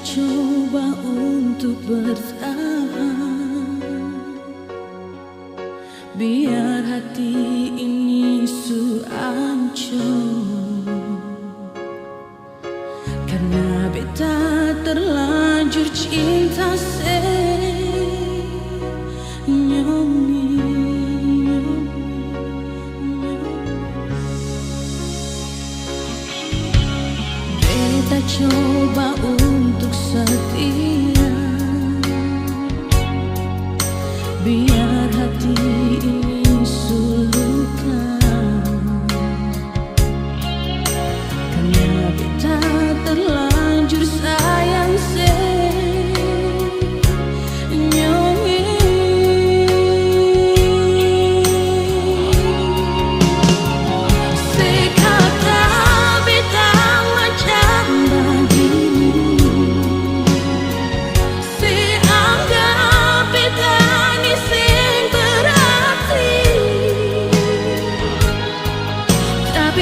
coba untuk bertahan, biar hati ini ancur, karena beta terlanjur cinta beta coba untuk setia, biar hati ini sulukan, karena beta terlanjur sayang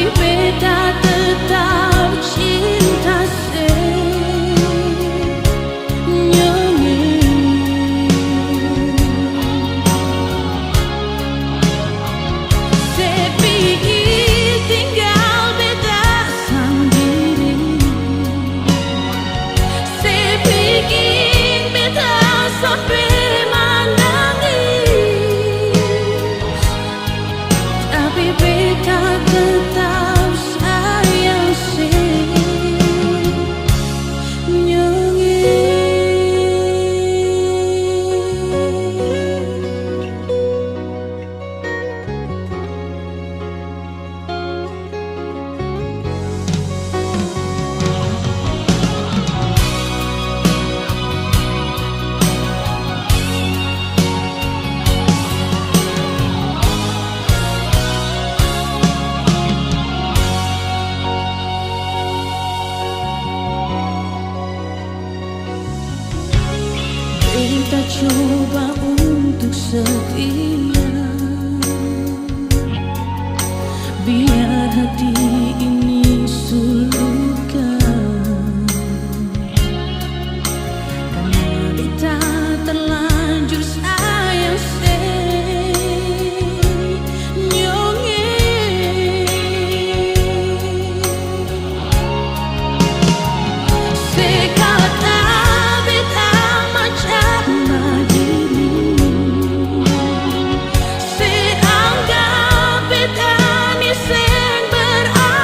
beta tetap cinta tinggal beta sendiri, bikin beta sampai menangis, tapi beta tetap kita coba untuk setia, biar hati ini sulukan, karena beta terlanjur sayang anggap beta ni seng berarti.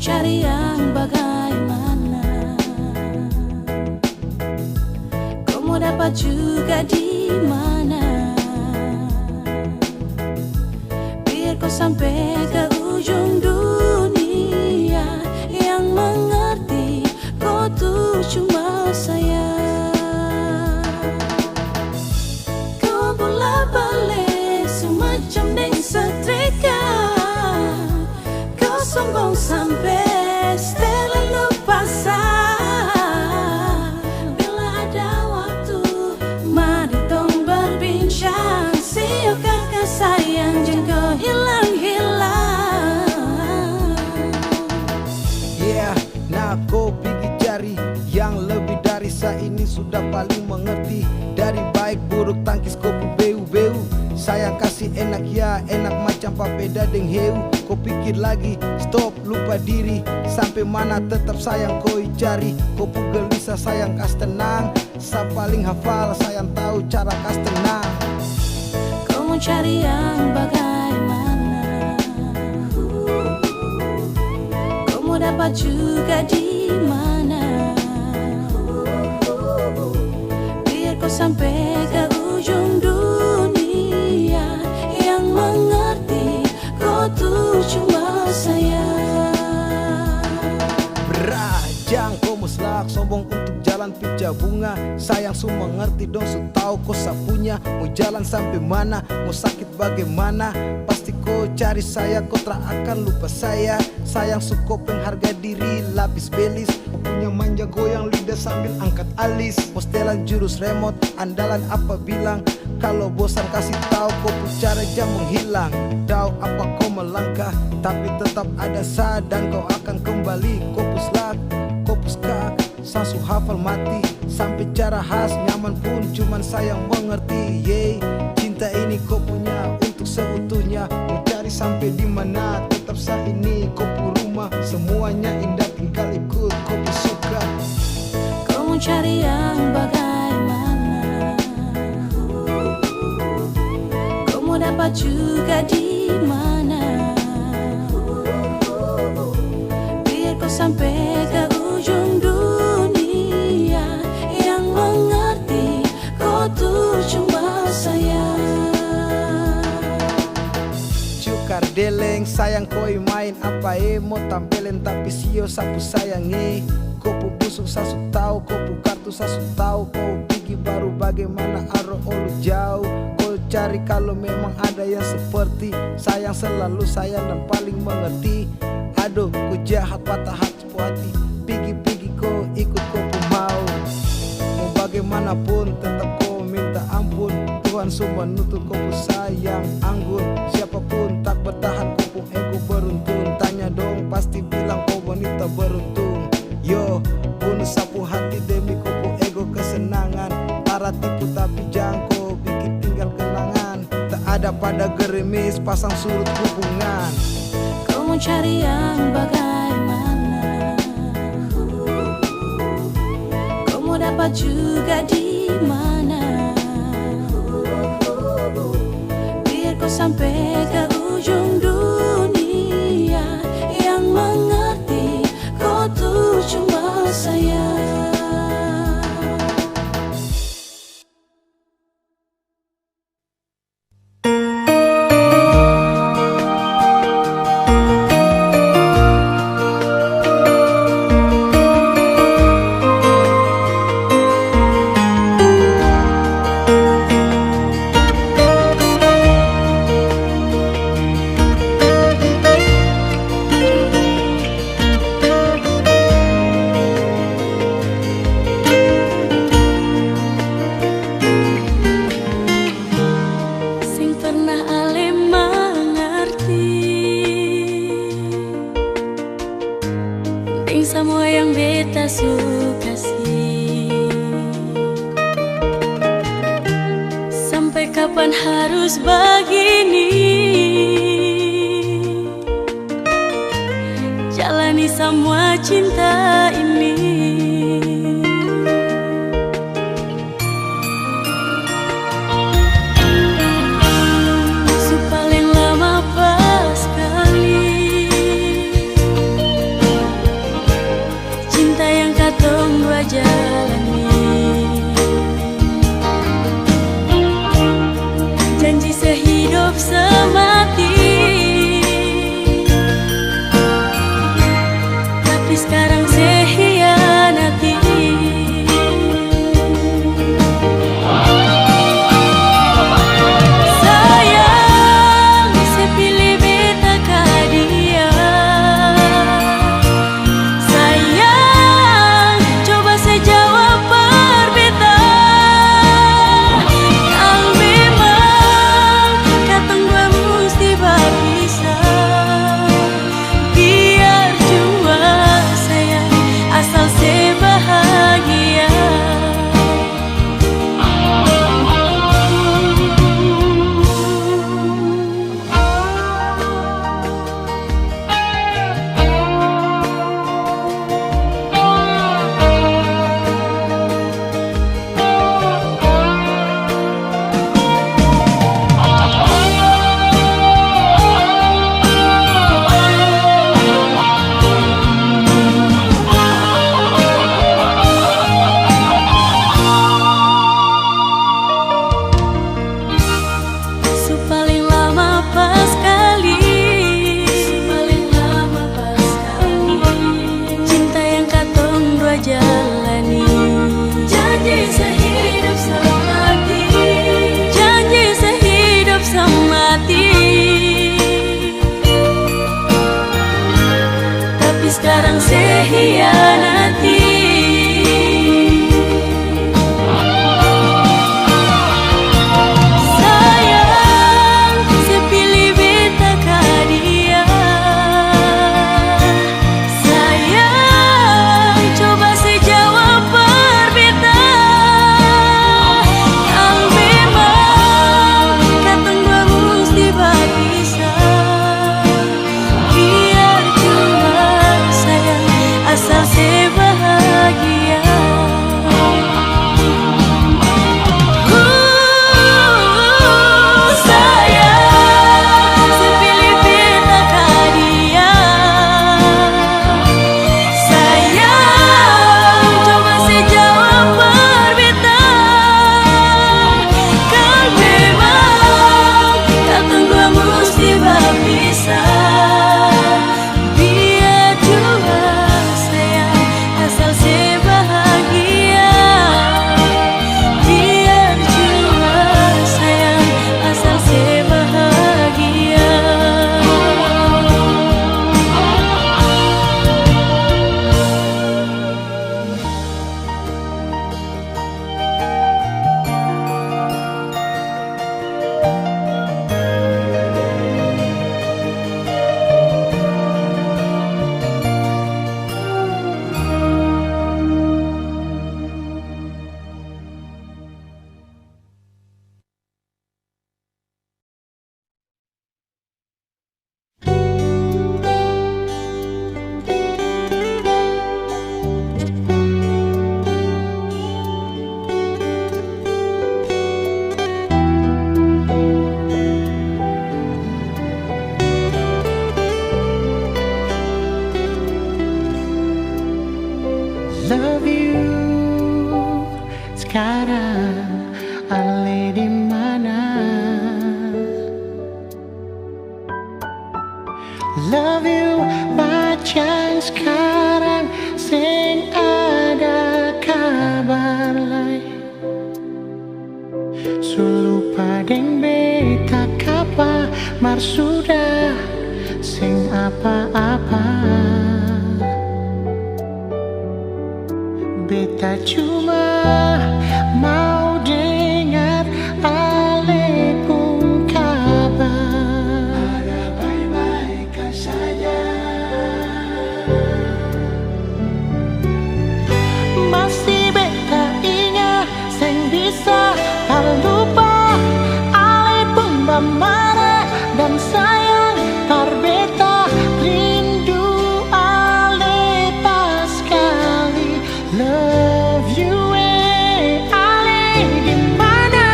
cari yang bagaimana, kau mau dapat juga di mana. Biar kau sampai ke ujung dunia, yang mengerti kau tuh cuma saya. Kau bola balik semacam deng setrika, kau sombong sampai setelah lupa sah. Bila ada waktu, mari tong berbincang, siapkan sayang jangan kau hilang-hilang. Yeah, nah kau pergi cari yang lebih dari saya ini sudah paling mengerti. Dari baik buruk tangkis kau beu-beu, sayang kasih enak ya enak macam papeda deng heu. Kau pikir lagi, stop lupa diri, sampai mana tetap sayang kau cari. Kau gelisah sayang kas tenang, sa paling hafal sayang tahu cara kas tenang. Kau mau cari yang bagaimana, kau mau dapat juga di mana. Biar kau sampai ke ujung dunia, yang mengerti kau tuh cuma saya. Berajang kau muslak sombong untuk jalan pica bunga, sayang su mengerti dong su tahu kau sapunya. Mau jalan sampai mana, mau sakit bagaimana, pasti kau cari saya, kau tak akan lupa saya. Sayang su kau pengharga diri lapis belis, kau punya manja goyang lidah sambil angkat alis. Postelan jurus remote andalan apa bilang, kalau bosan kasih tahu kau cara jam menghilang. Tahu apa kau melangkah, tapi tetap ada sa dan kau akan kembali. Kau puslak, kau puskak, sasu hafal mati, sampai cara khas nyaman pun cuman sayang mengerti. Yeay, cinta ini kau punya untuk seutuhnya. Mau cari sampai di mana, tetap sa ini kau pu rumah. Semuanya indah tinggal ikut kau pu suka. Kau mau cari yang bagaimana, kau mau dapat juga di mana. Biar kau sampai ke ujung dunia, yang mengerti kau tuh cuma saya. Cukar deleng sayang koi main apa mau tampilin tapi sio sapu sayangi. Kau pu busuk sasu tahu, kau pu kartu sasu tahu, kau pergi baru bagaimana aro olu jauh. Kau cari kalau memang ada yang seperti sayang selalu sayang dan paling mengerti. Aduh ku jahat patah hati hati, pergi-pergi kau ikut kau pu mau. Mau bagaimanapun tetap kau minta ampun, Tuhan semua nutup kau pu sayang anggun. Siapapun tak bertahan kau pu ego beruntung, tanya dong pasti bilang kau wanita beruntung. Yo, bunuh sapu hati demi kau pu ego kesenangan. Para tipu tapi jangko bikin tinggal kenangan. Tak ada pada gerimis pasang surut hubungan. Kau mau cari yang bagaimana, kau mau dapat juga di mana. Biar kau sampai ke ujung dunia, yang mengerti kau tuh cuma saya. Semua yang beta suka sih, sampai kapan harus begini, jalani semua cinta ini. Su paling lama pas kali sekarang saya hianati. Sayang, saya pilih beta ka dia. Sayang, coba saya jawab berbeda. Kalau memang katong dua mesti berpisah, biar cuma sayang asal saya bahagia. Sayang, saya pilih beta ka dia. Sayang, coba saya jawab berbeda. Kalau memang katong dua mesti berpisah, biar cuma sayang asal saya bahagia. Biar cuma sayang asal saya bahagia. Love you sekarang ale di mana? Love you bacang sekarang sing ada kabar lai. Sulu padeng beta kapa mar sudah sing apa-apa. Beta cuma mau dengar ale pun kabar. Ada baik-baik saja. Masih beta ingat sing bisa tak lupa ale pun bamara dan sayang tar beta rindu ale pas kali. Love you ale di mana?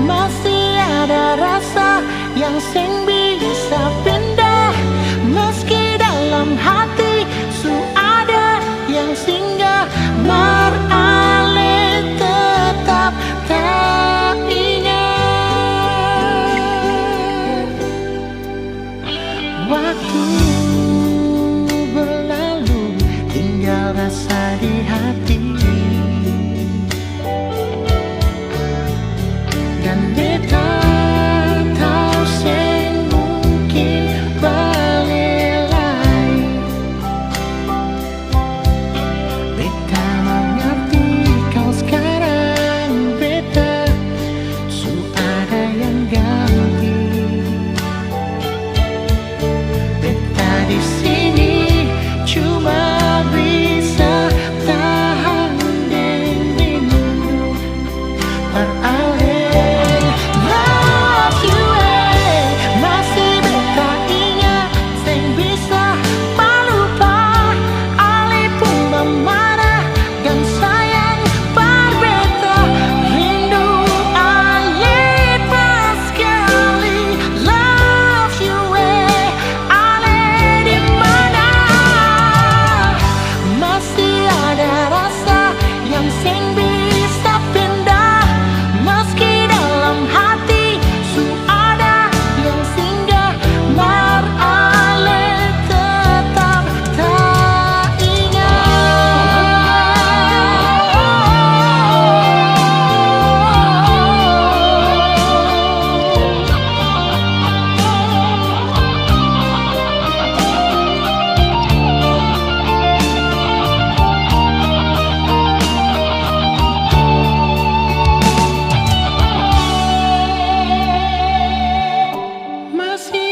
Masih ada rasa yang sing bisa pindah, meski dalam hati su ada yang singgah. Mar ale tetap tak ingat. Waktu berlalu tinggal rasa di hati, dan beta tahu sing mungkin balik lagi. Beta mengerti kau sekarang, beta su ada yang ganti. Beta di sini cuma bisa tahan.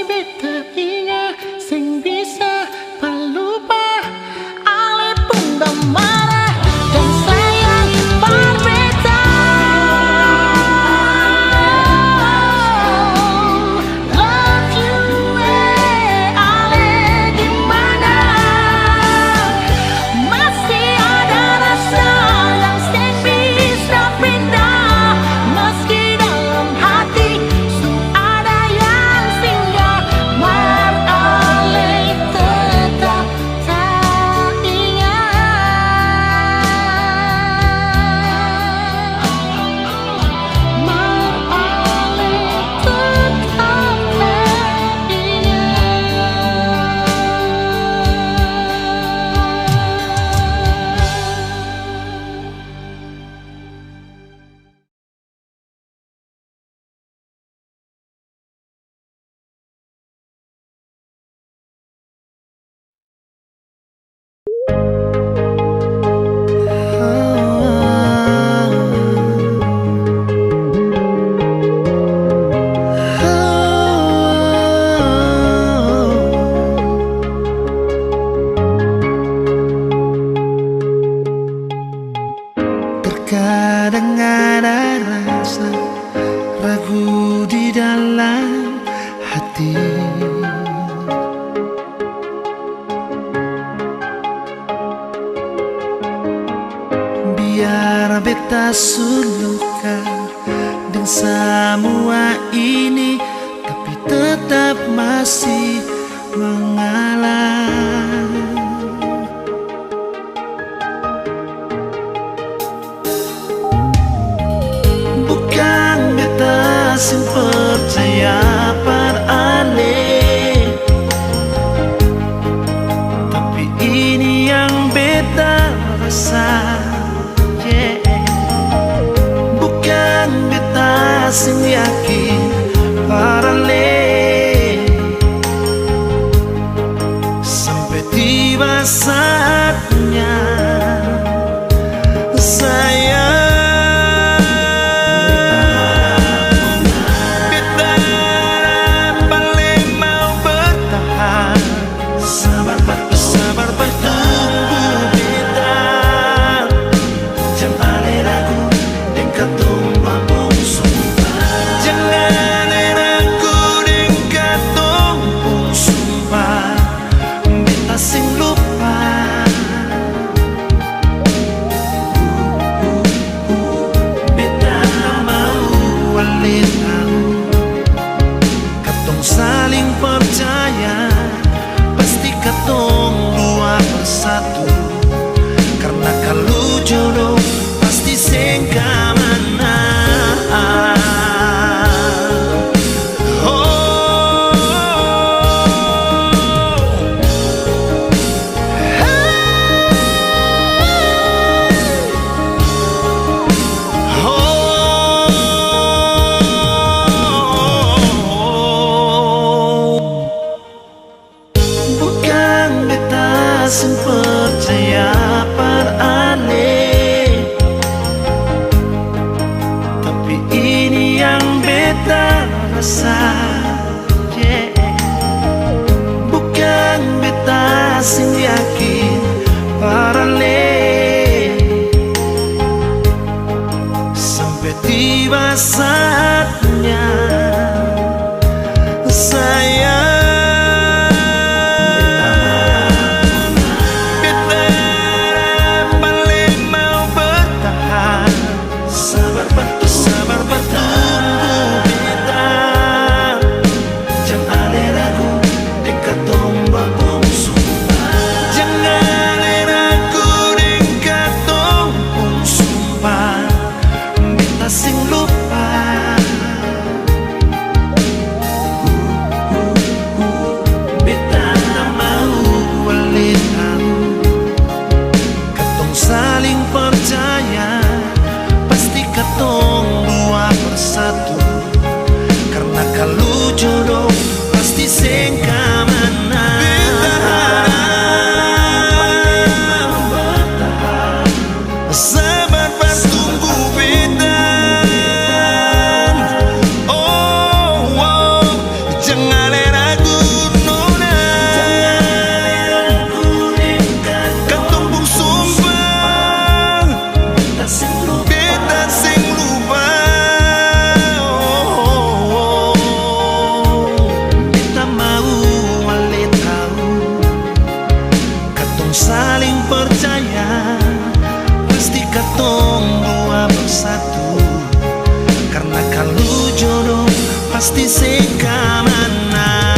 beta ingat sing bisa palupa ale pun dah marah dan sayang berbeda. Love you ale gimana masih ada rasa yang sing bisa pindah meski dalam hati ada yang singgah mar ale tetap tak ingat mar ale tetap tak Terkadang ada rasa ragu di dalam hati, biar beta suluka dan semua ini, tapi tetap masih mengalah. Bukan beta sing percaya pada ale, tapi ini yang beta rasa. Yeah. Bukan beta sing yakin pada ale, sampai tiba saatnya sayang. Saling percaya, pasti katong dua bersatu. Karena kalau jodoh pasti sing kamana. Sing percaya pada ale, tapi ini yang beta rasa. Yeah. Bukan beta sing yakin pada ale, sampai tiba saatnya sayang. Sing lupa katong dua bersatu. Karena kalau jodoh pasti sekamana.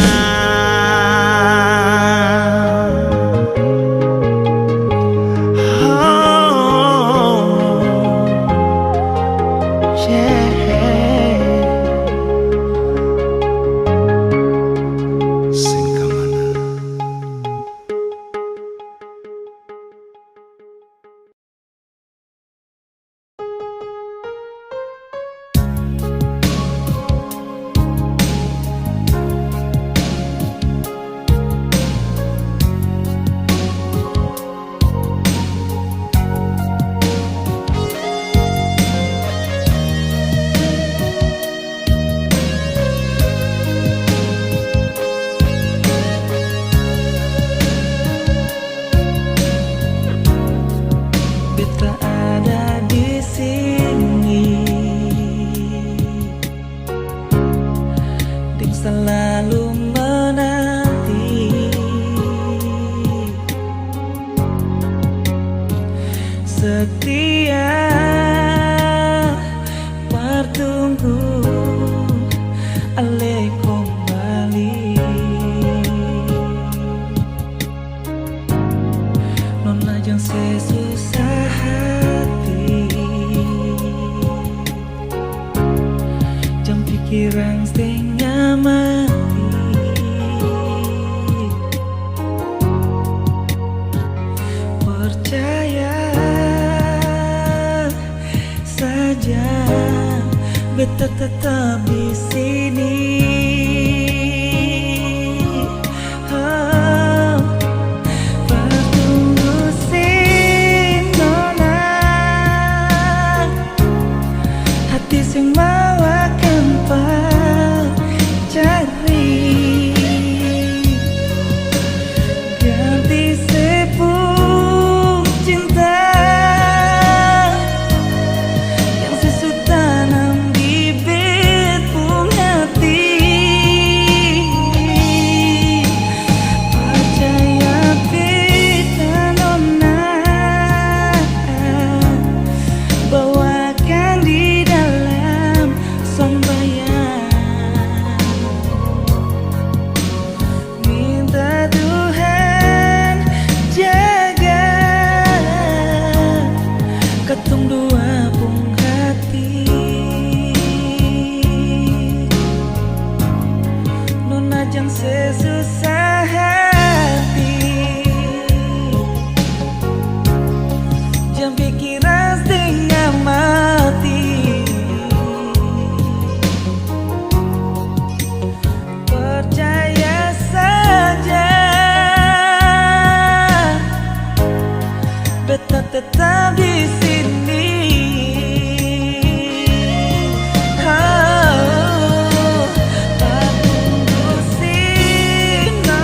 Beta ada di sini, Ding selalu menanti, setia bertunggu ale kembali. Nona jang sesusah hati, jam pikiran setengah mati. Percaya saja, beta tetap di sini. Sing mawakan pacari, ganti sepung cinta yang sesu tanam di betung hati. Percaya beta nona, bawakan di dalam sembahyang, minta Tuhan jaga ketung dua pung hati. Nona jang sesusah hati, jam pikiran setengah mati. Percaya saja, beta tetap di sini. Oh, tak tunggu sini.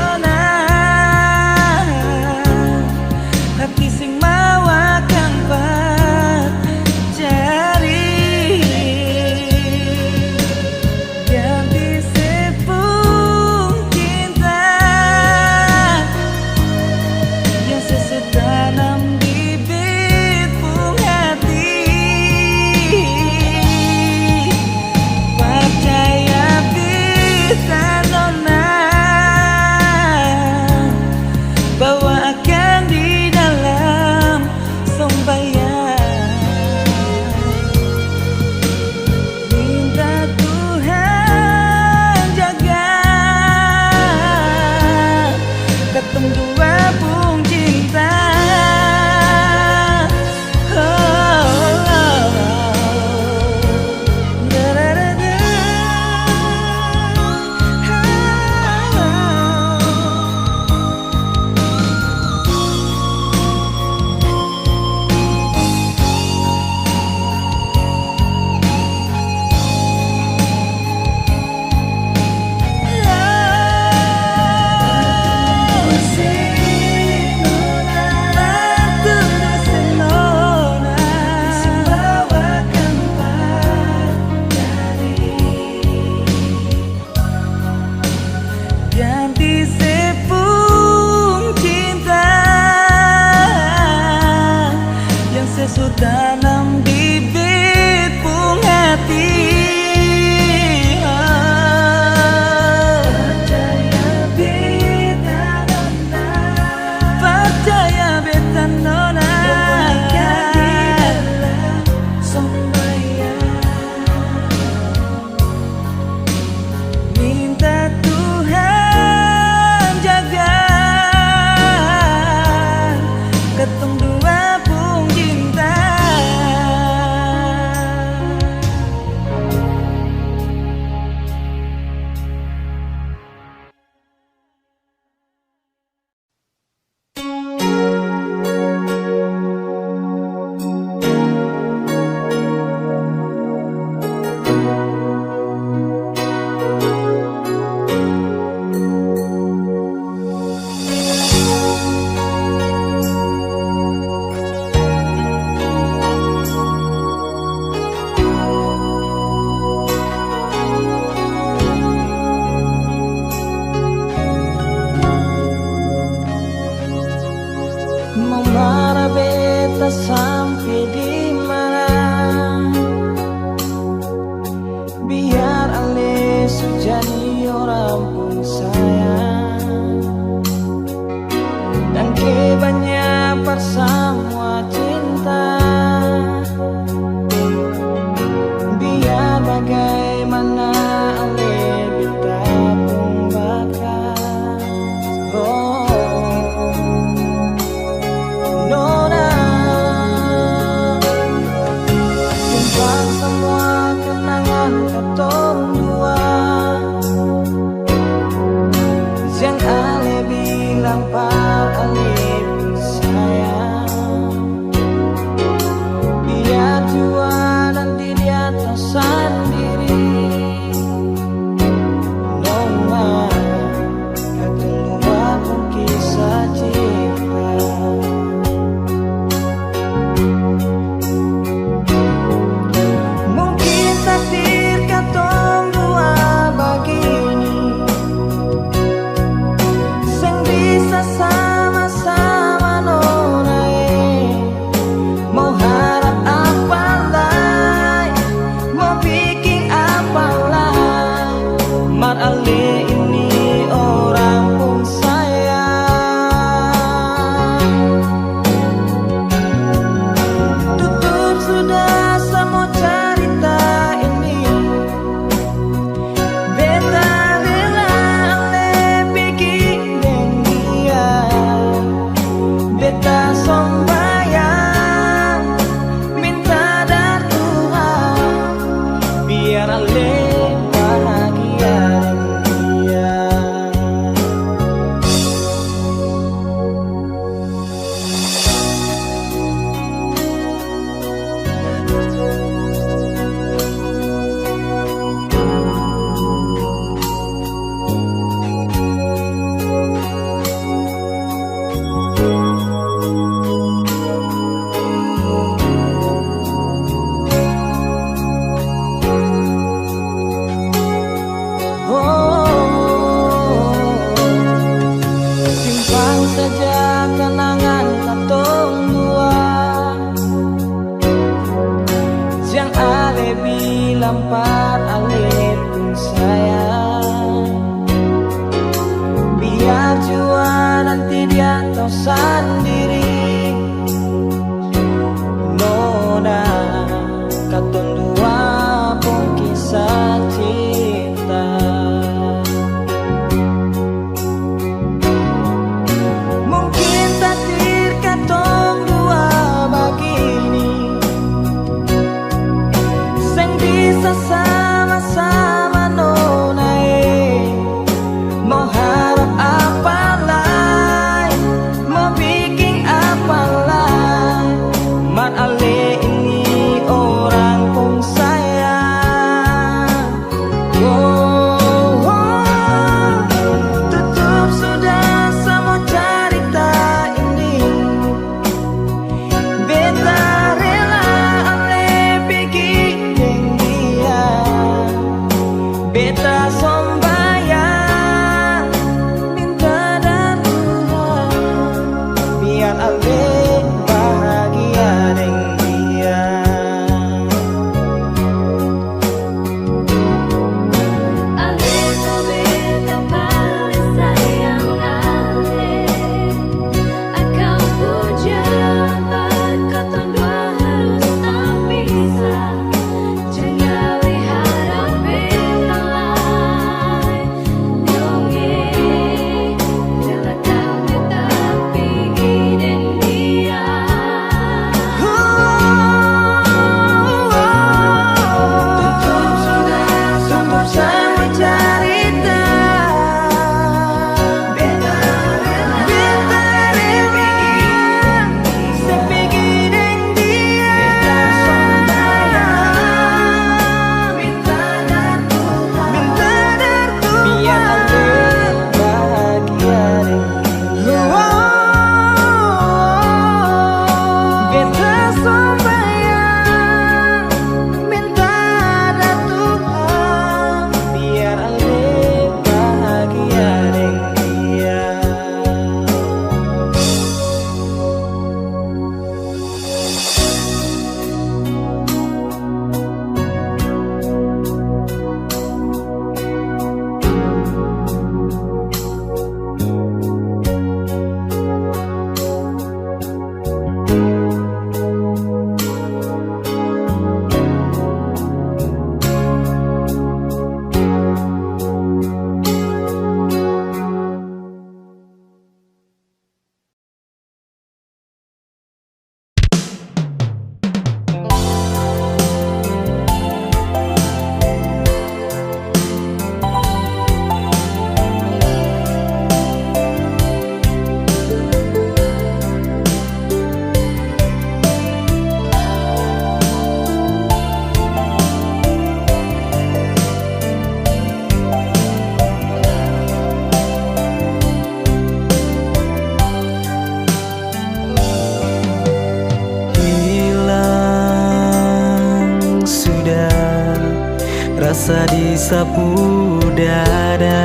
rasa di sapu dada.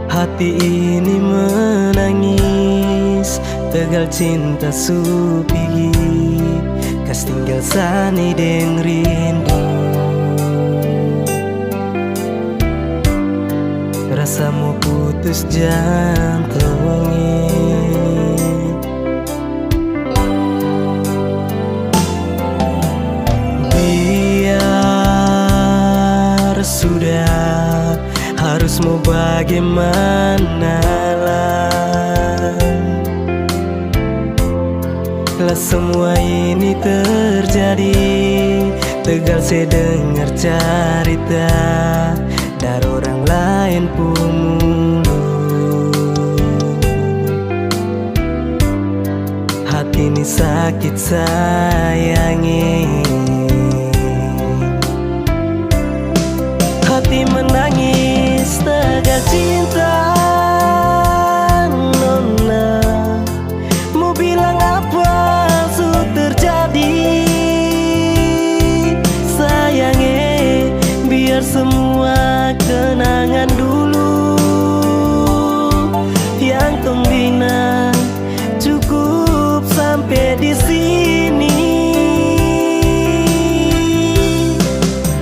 Hati ini menangis, tegal cinta supigi, kas tinggal sani deng rindu. Rasamu putus jantungnya. Biar sudah, harus mau bagaimana lah. Lah semua ini terjadi, tegal saya dengar cerita dari orang lain pun mulu. Hati ini sakit sayangi, hati menangis tegal cinta. Nona, mau bilang apa sudah terjadi? Sayangnya, biar semua kenangan dulu yang tembina cukup sampai di sini.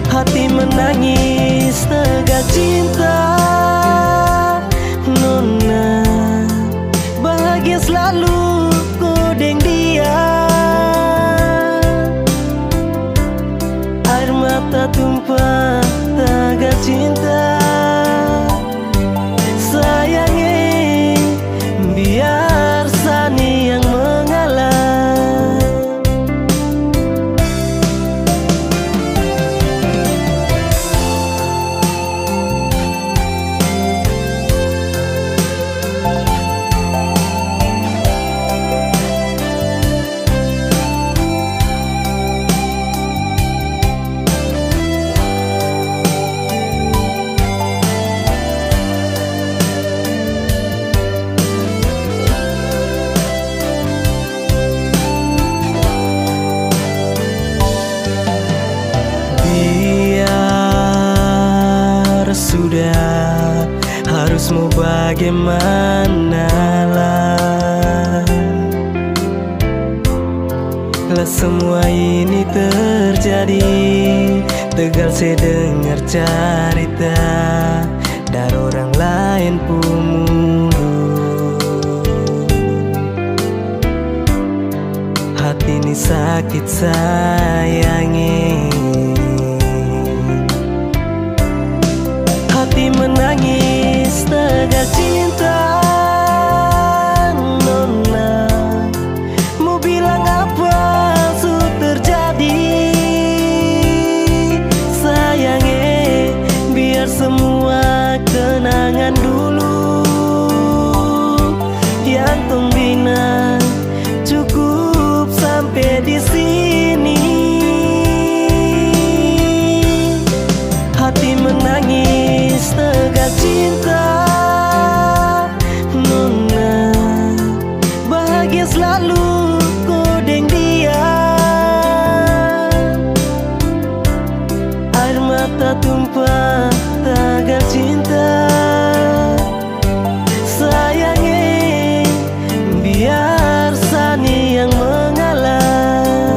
Hati menangis tegal cinta. Nona, bahagia selalu kodeng dia. Air mata tumpah tegal cinta. Sayangnya, biar sani yang mengalah. Sudah, harus mau bagaimana lah. Lah semua ini terjadi, tegal saya dengar cerita dari orang lain pun mulu. Hati ini sakit sayangi, hati menangis tegal cinta. Nona, mau bilang apa sudah terjadi? Sayangnya, biar semua kenangan dulu yang tembina cukup sampai di sini. Hati menangis tegal cinta. Nona, bahagia selalu kodeng dia. Air mata tumpah tegal cinta. Sayangnya, biar sani yang mengalah.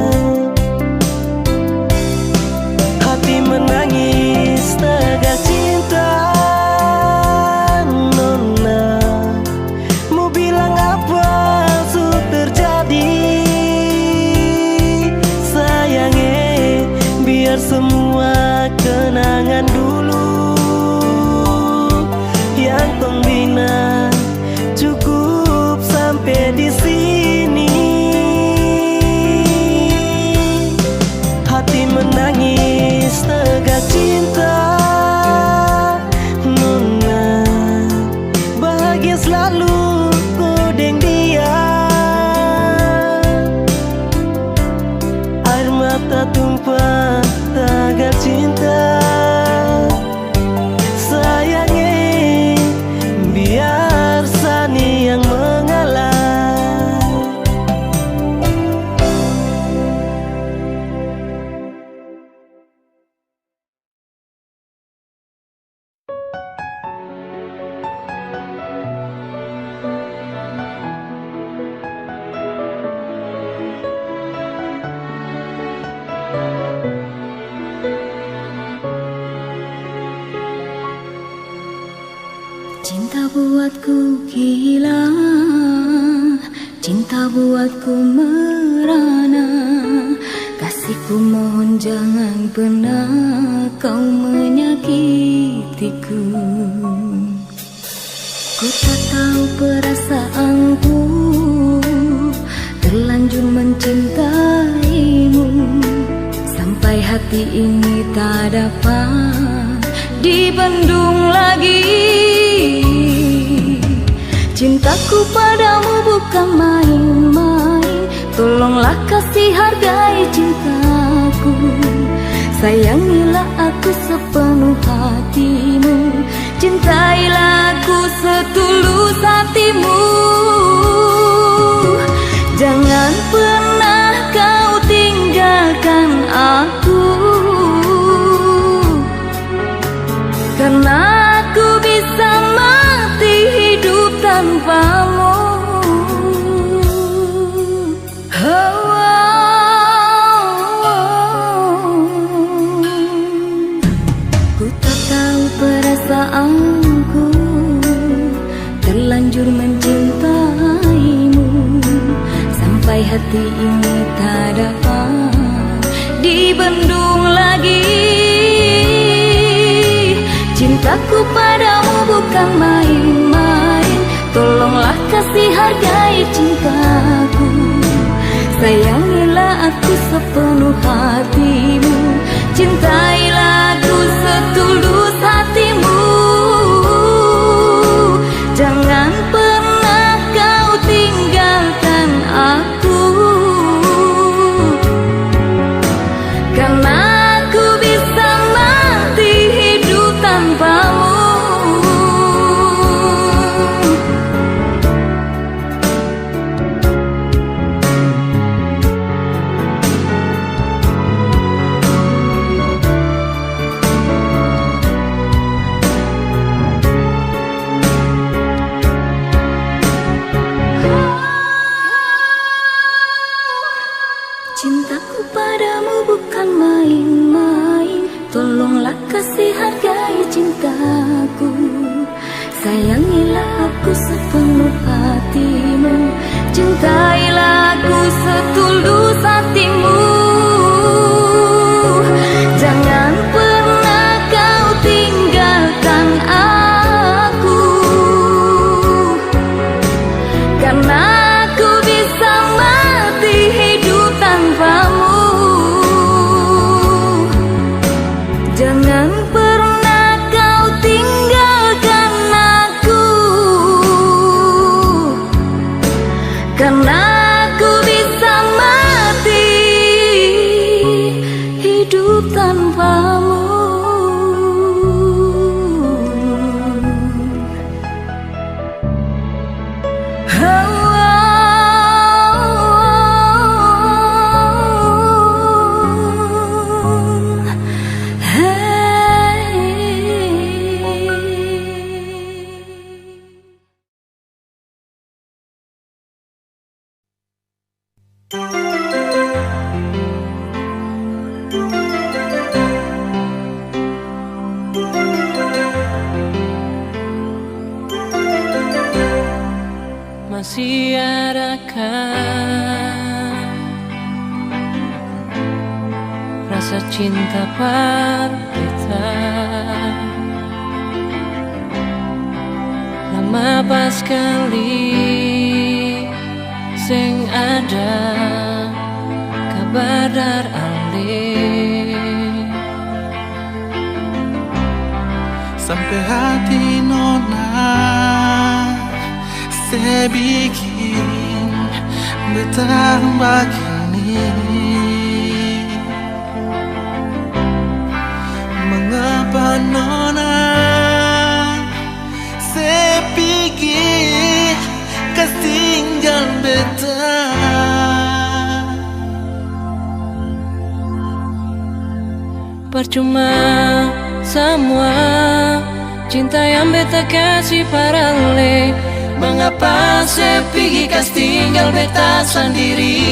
Cinta buatku gila, cinta buatku merana. Kasihku mohon jangan pernah kau menyakitiku. Ku tak tahu perasaanku, terlanjur mencintaimu, sampai hati ini tak dapat dibendung lagi. Cintaku padamu bukan main-main, tolonglah kasih hargai cintaku. Sayangilah aku sepenuh hatimu, cintailah aku setulus hatimu. Jangan pernah kau tinggalkan aku, karena aku bisa mati hidup tanpamu. Ku tak tahu perasaanku, terlanjur mencintaimu, sampai hati ini tak dapat dibendung lagi. Cintaku padamu bukan main-main, tolonglah kasih hargai cintaku. Sayangilah aku sepenuh hatimu, cintailah aku setulus hatimu. Jangan pernah kau tinggalkan aku, karena aku bisa mati hidup tanpamu. Cintaku padamu bukan main-main, tolonglah kasih hargai cintaku. Sayangilah aku sepenuh hatimu, cintailah aku setulus hatimu. Jangan pernah kau tinggalkan aku, karena aku bisa mati hidup tanpamu. Jangan pernah kau tinggalkan aku, karena aku bisa mati hidup tanpamu. Masih adakah rasa cinta berbeda? Lama pas sekali sing ada kabar dari alih, sampai hati nona saya bikin bertambah kini. Mengapa nona saya pikir kas tinggal beta? Percuma semua cinta yang beta kasih para le. Mengapa saya pergi kas tinggal beta sendiri?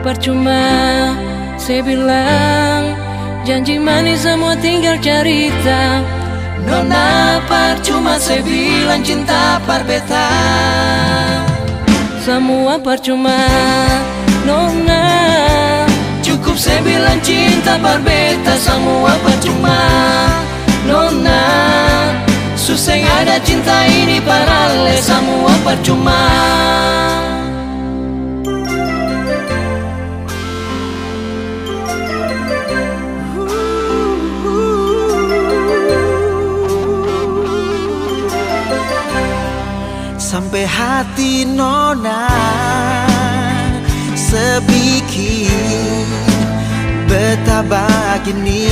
Percuma saya bilang janji manis semua tinggal cerita. Nona percuma saya bilang cinta par beta. Semua percuma Nona, cukup saya bilang cinta par beta. Semua percuma Nona, susah ada cinta ini parale. Semua percuma. Sampai hati nona sebikin betapa gini.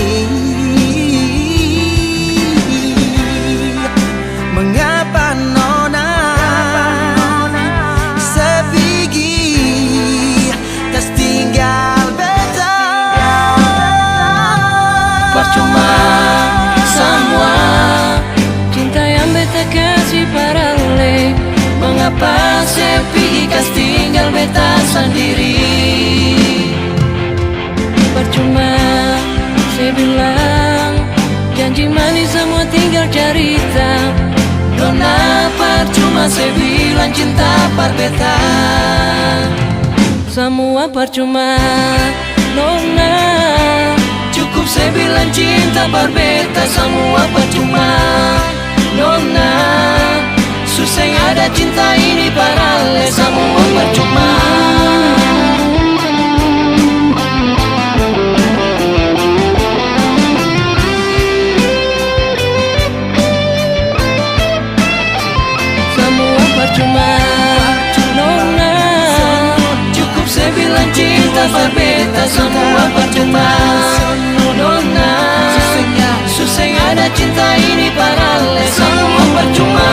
Mengapa nona sebigi tas tinggal beta. Percuma semua cinta yang beta kasih parale. Mengapa saya pergi kas tinggal beta sendiri. Percuma saya bilang janji manis semua tinggal cerita. Nona percuma saya bilang cinta par beta. Semua percuma Nona, cukup saya bilang cinta par beta. Semua percuma Nona, susah ada cinta ini parale. Semua percuma. Semua percuma Nona, cukup saya bilang cinta par beta. Semua percuma Nona, susah ada cinta ini parale. Semua percuma.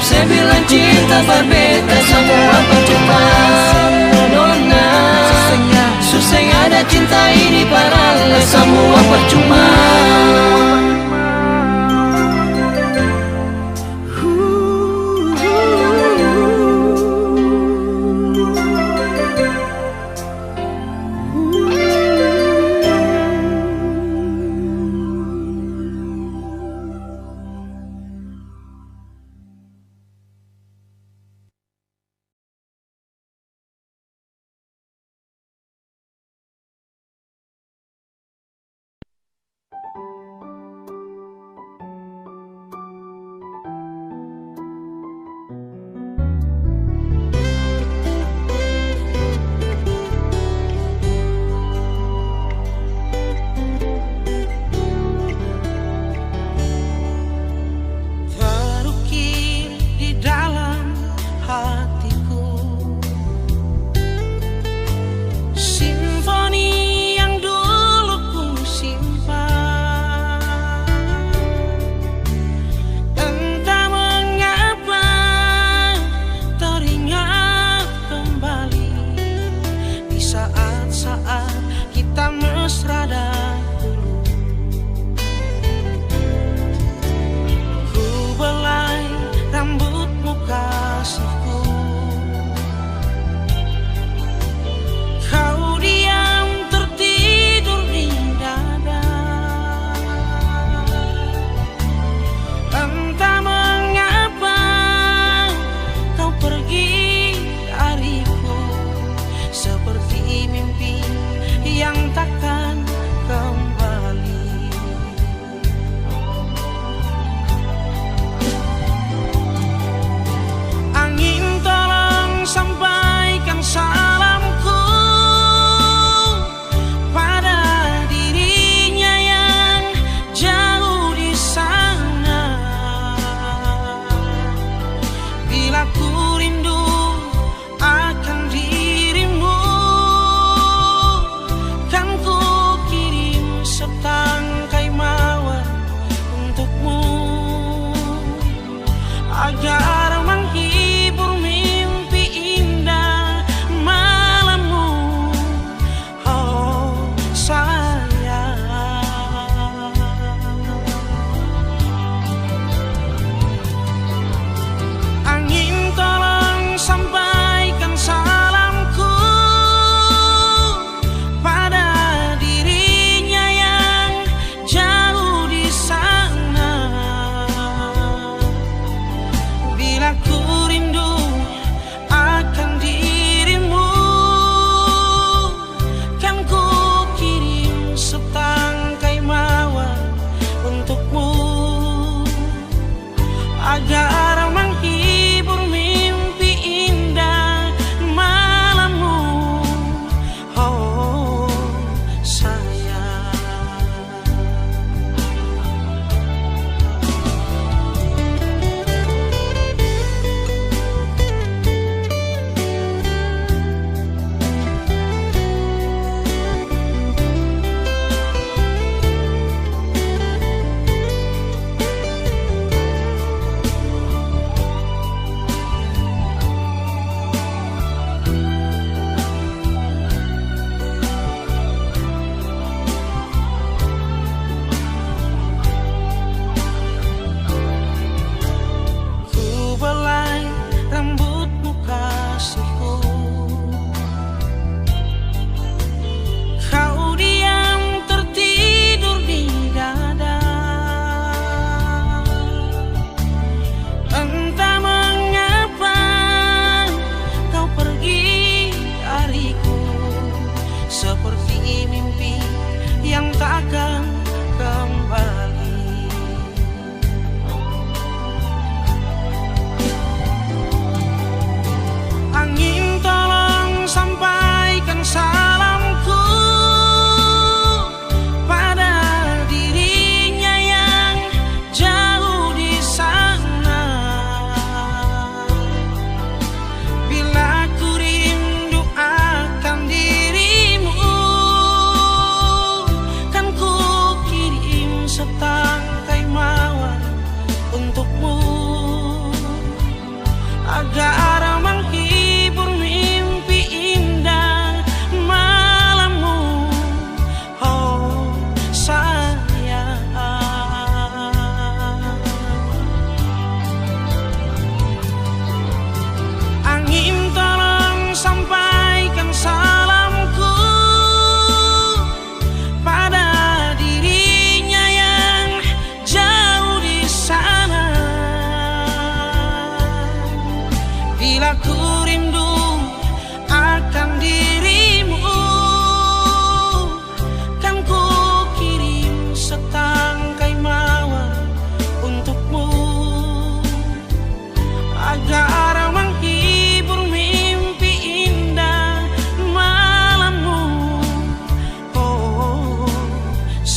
Saya bilang cinta par beta. Semua percuma Nona, susah ada cinta ini parale. Semua percuma.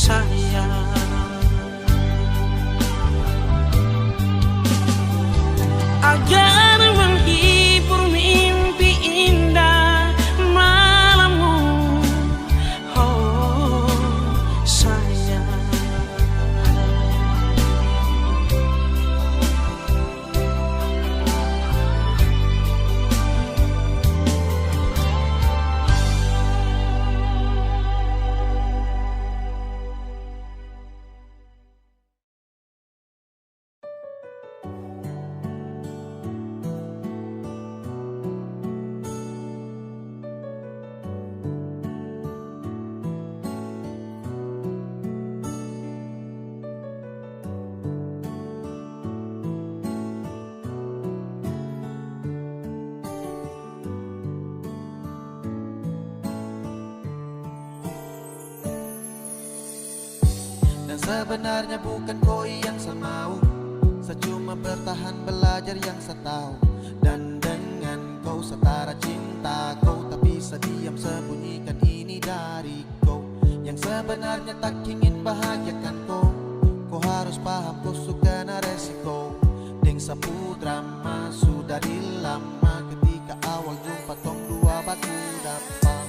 sayang. Agar menghibur mimpi indah malammu, oh sayang. Dan sebenarnya bukan kau yang saya mau, saya cuma bertahan belajar yang saya tahu. Dan dengan kau setara cinta kau, tak bisa diam sembunyikan ini dari kau. Yang sebenarnya tak ingin bahagiakan kau, kau harus paham kau suka na resiko. Deng sapu drama sudah dilama, ketika awal jumpa tong dua batu dapat.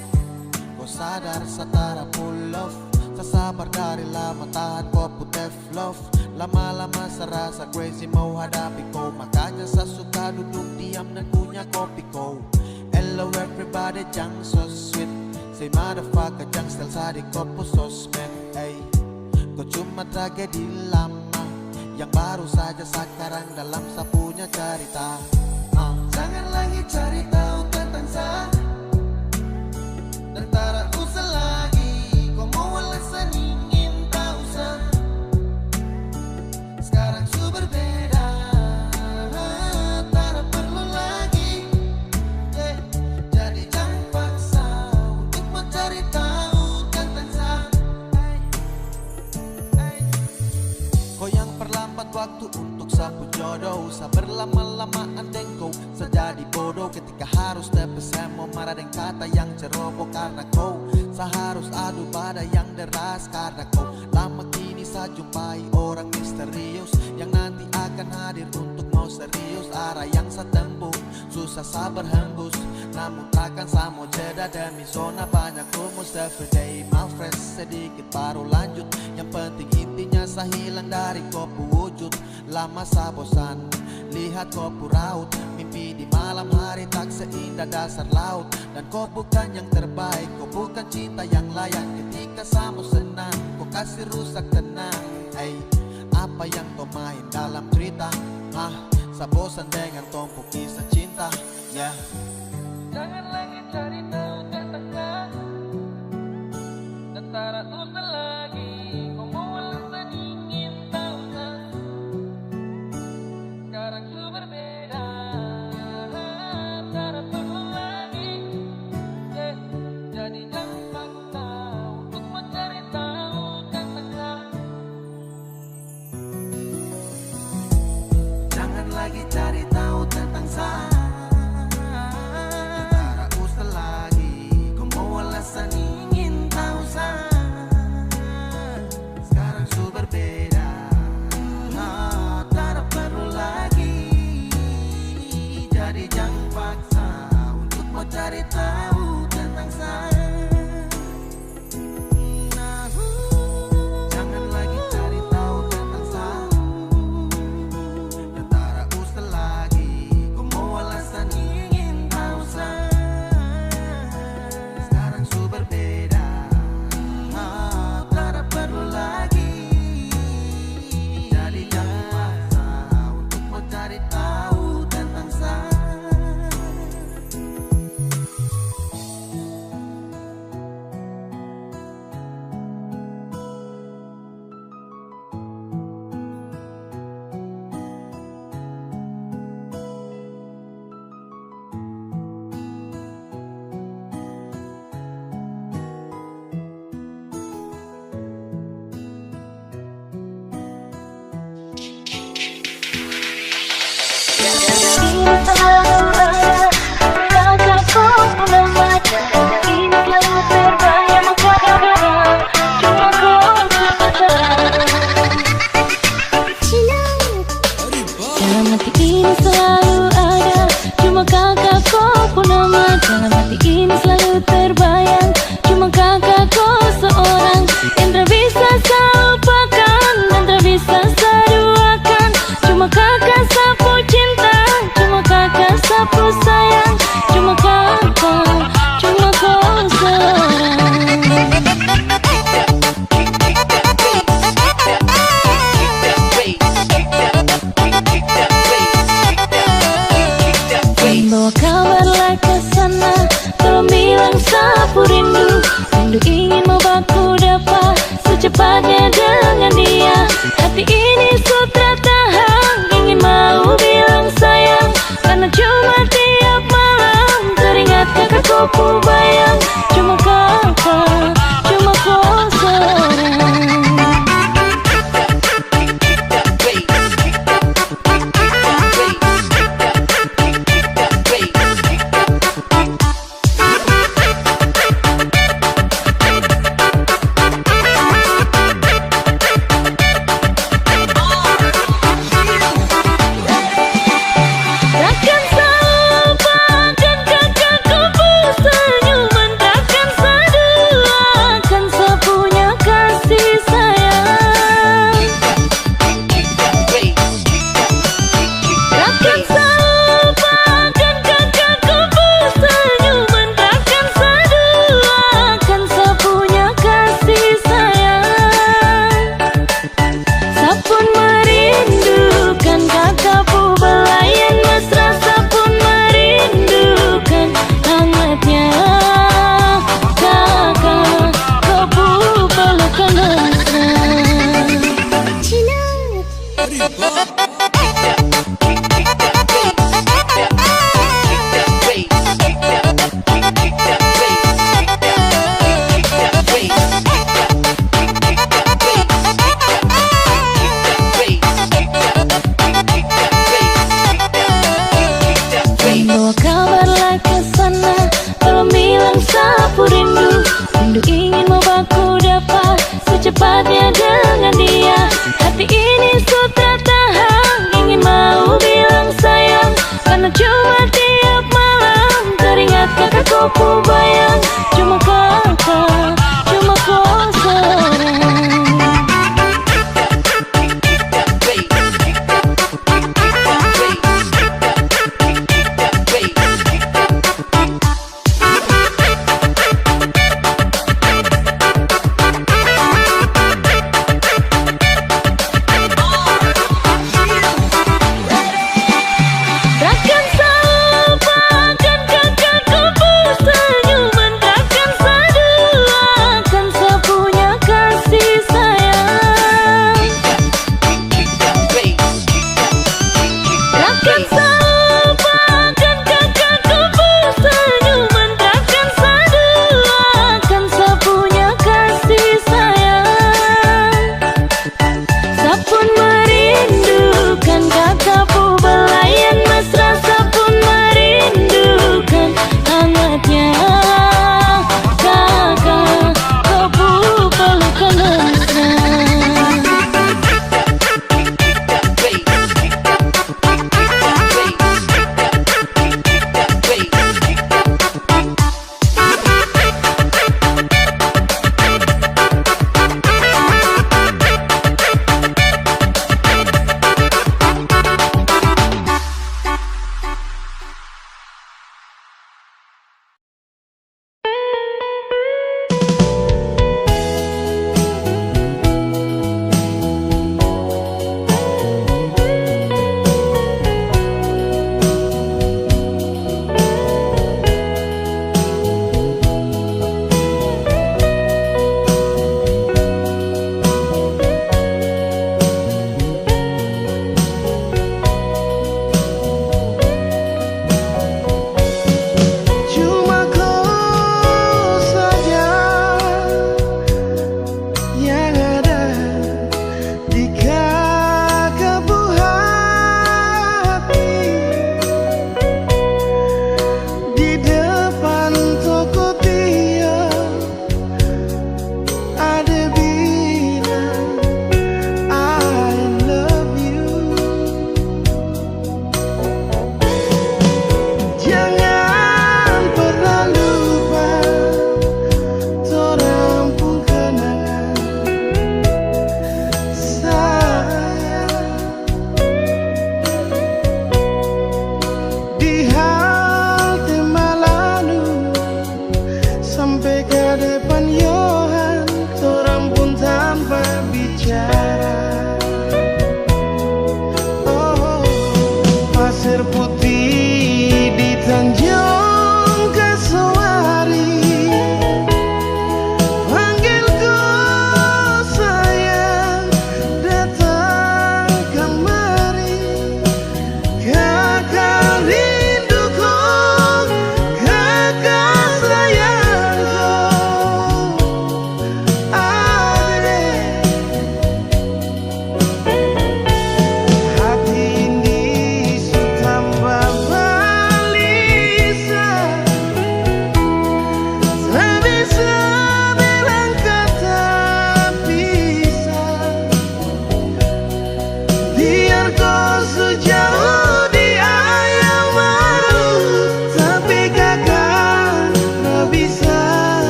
Kau sadar setara full love, sasabar dari lama tahan kau putih love. Lama-lama serasa crazy mau hadapi kau, makanya saya suka duduk diam dan punya kopi kau. Hello everybody, jang so sweet, say motherfucker jang style sa di kopo sosmed. Ay, kau cuma tragedi lama yang baru saja sekarang dalam sapunya cerita. Jangan lagi cari tahu tentang saya, dan tak usah lagi kau mau alasan ingin tahu saya. Sekarang su berbeda, tak perlu lagi, jadi jangan paksa untuk mencari tahu tentang saya. Kau yang perlambat waktu untuk sapu jodoh, saya berlama-lamaan dengkau, saya jadi bodoh ketika harus tepes. Saya mau marah dengan kata yang ceroboh karena kau, saya harus adu badai yang deras karena kau. Lama kini saya jumpai orang misterius yang nanti akan hadir untuk mau serius. Arah yang saya tempuh susah saya berhembus, namun takkan saya mau jeda demi zona banyak rumus. Everyday my friends, sedikit baru lanjut. Yang penting intinya saya hilang dari kopu wujud. Lama saya bosan lihat kopu raut, mimpi di malam hari tak seindah dasar laut. Dan kau bukan yang terbaik, kau bukan cinta yang layak. Ketika saya mau senang, kau kasih rusak tenang. Hey, apa yang kau main dalam cerita? Saya bosan dengan tumpuk kisah cinta. Yeah. Jangan lagi cari tahu tentang saya, dan tak usah lagi kau mau alasan ingin tahu saya. Sekarang su berbeda, tak perlu lagi, jadi jangan paksa untuk mencari tahu tentang saya. Jangan lagi cari tahu tentang saya, Bawa kabarlah ke sana, tolong bilang sapu rindu. Rindu ingin membaku dapat secepatnya dengan dia. Hati ini sudah tahan.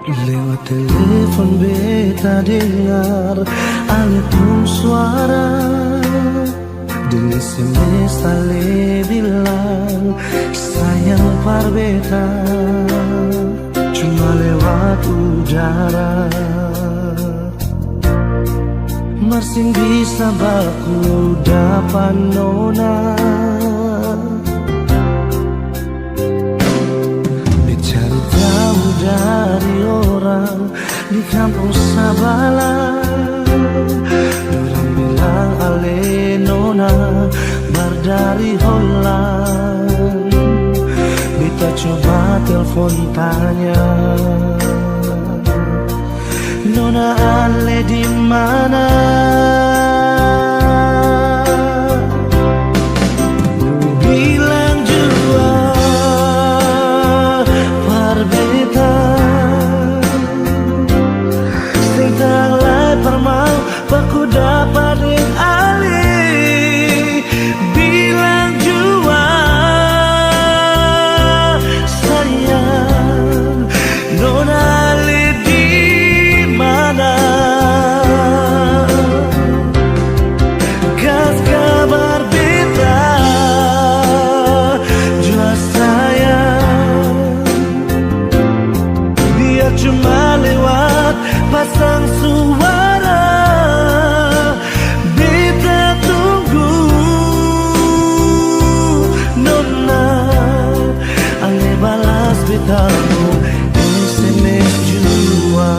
Lewat telepon beta dengar alipun suara, di SMS ale bilang sayang par beta, cuma lewat udara. Marsing bisa baku dapat nona, dicari tahu dari orang di kampung Sabala. Orang bilang ale nona bar dari Holland. Kita coba telepon tanya, nona ale di mana? Bilang jua par beta, sing tanglai permau baku dapat ring ali. Bilang jua sayang, nona ale di mana? Gas kabar beta jua sayang, dia cuma lewat pasang suara. Beta tunggu nona ale balas betamu SMS jua.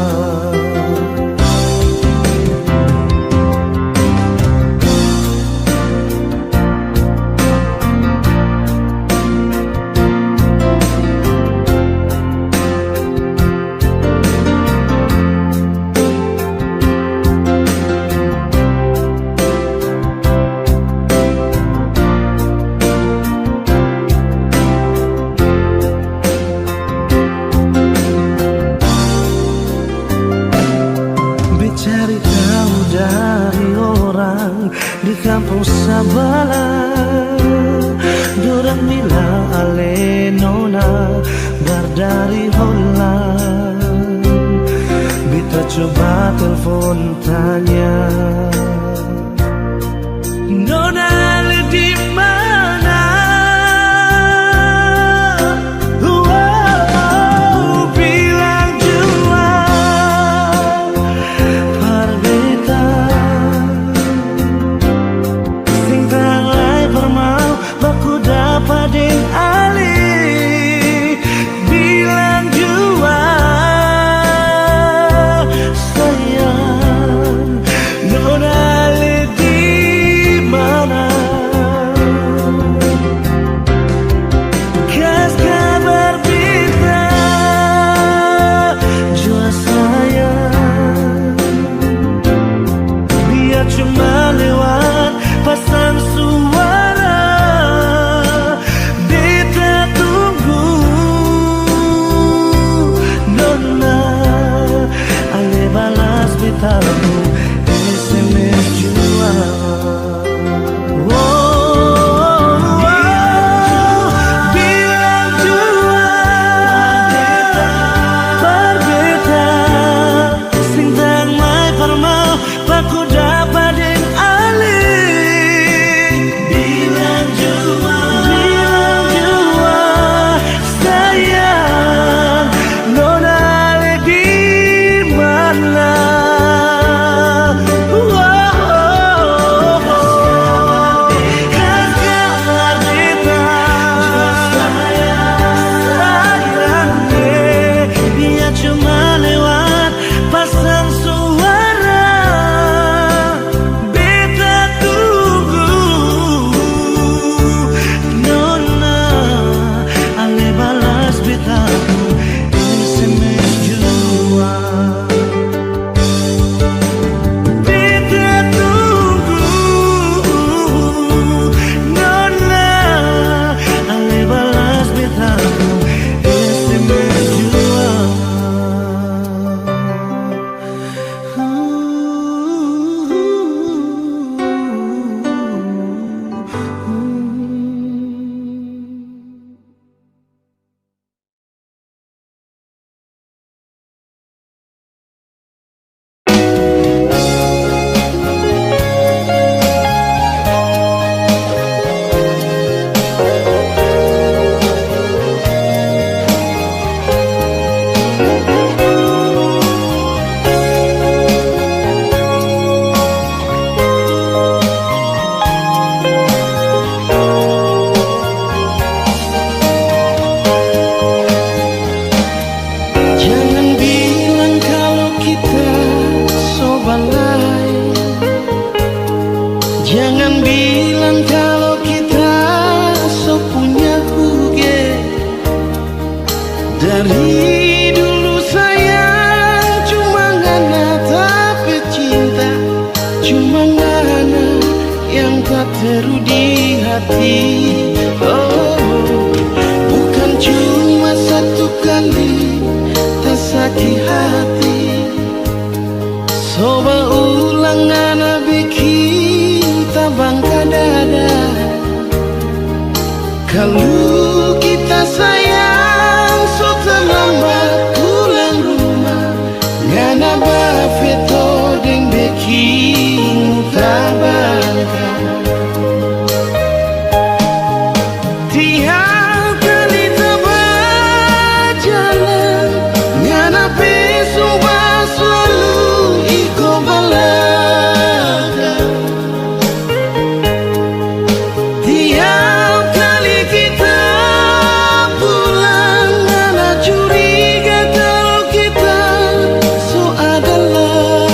Cari tahu dari orang di kampung Sabala. Dorang bilang ale nona bar dari Holland. Beta coba telepon tanya, nona ale di mana? Bilang jua par beta, sing tanglai permau baku dapat deng ali. Bilang jua sayang, nona hati. Oh, bukan cuma satu kali tak sakit hati. Coba ulang anak bikin bangka dada. Kalau kita sayang so terlambat pulang rumah. Ngana bafeto deng bikin bangka. Tiap kali tebak jalan ngana pesumba selalu iko balaga. Tiap kali kita pulang ngana curiga kalau kita so adalah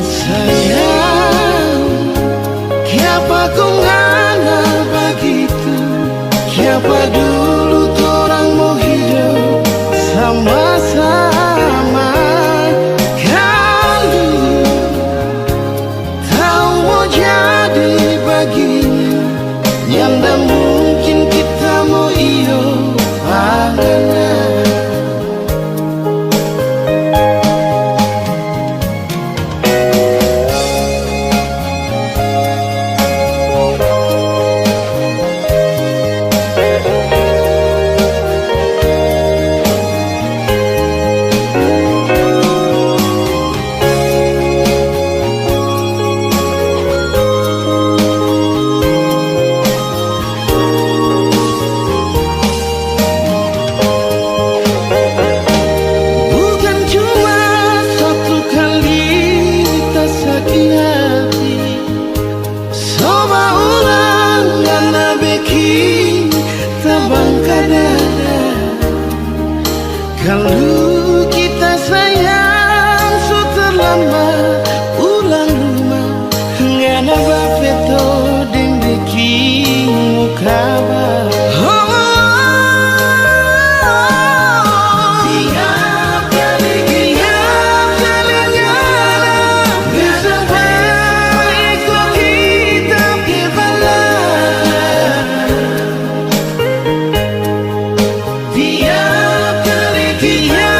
sayang. Kiapa kau ngana begitu? Kiapa dulu orang mau hidup sama-sama? Kalau tahu mau jadi begini, yang tak mungkin kita mau iyo panganan. Bukan cuma satu kali tak sakit hati. Coba ulang ngana bikin bangka dada. Kalau kita sayang so terlambat pulang rumah. Ngana bafeto deng bikin muka bah. Tiap kali ngana bersampai ikut kita berbalah. Tiap kali kita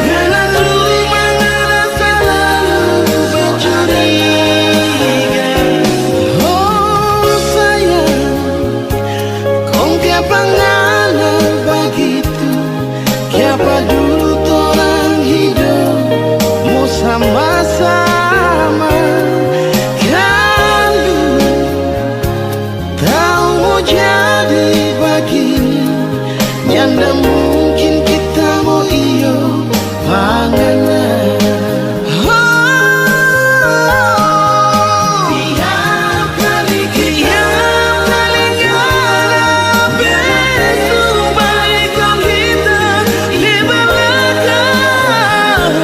ngana rumah ngana selalu bercuriga. Oh sayang, kong kiapa ngana begitu? Kiapa dulu orang hidup mau sama-sama? Kalau tahu mau jadi begini, yang tak mungkin kita mau iyo panganan. Tiap kali ngana bersumpah ikut kita di belakang.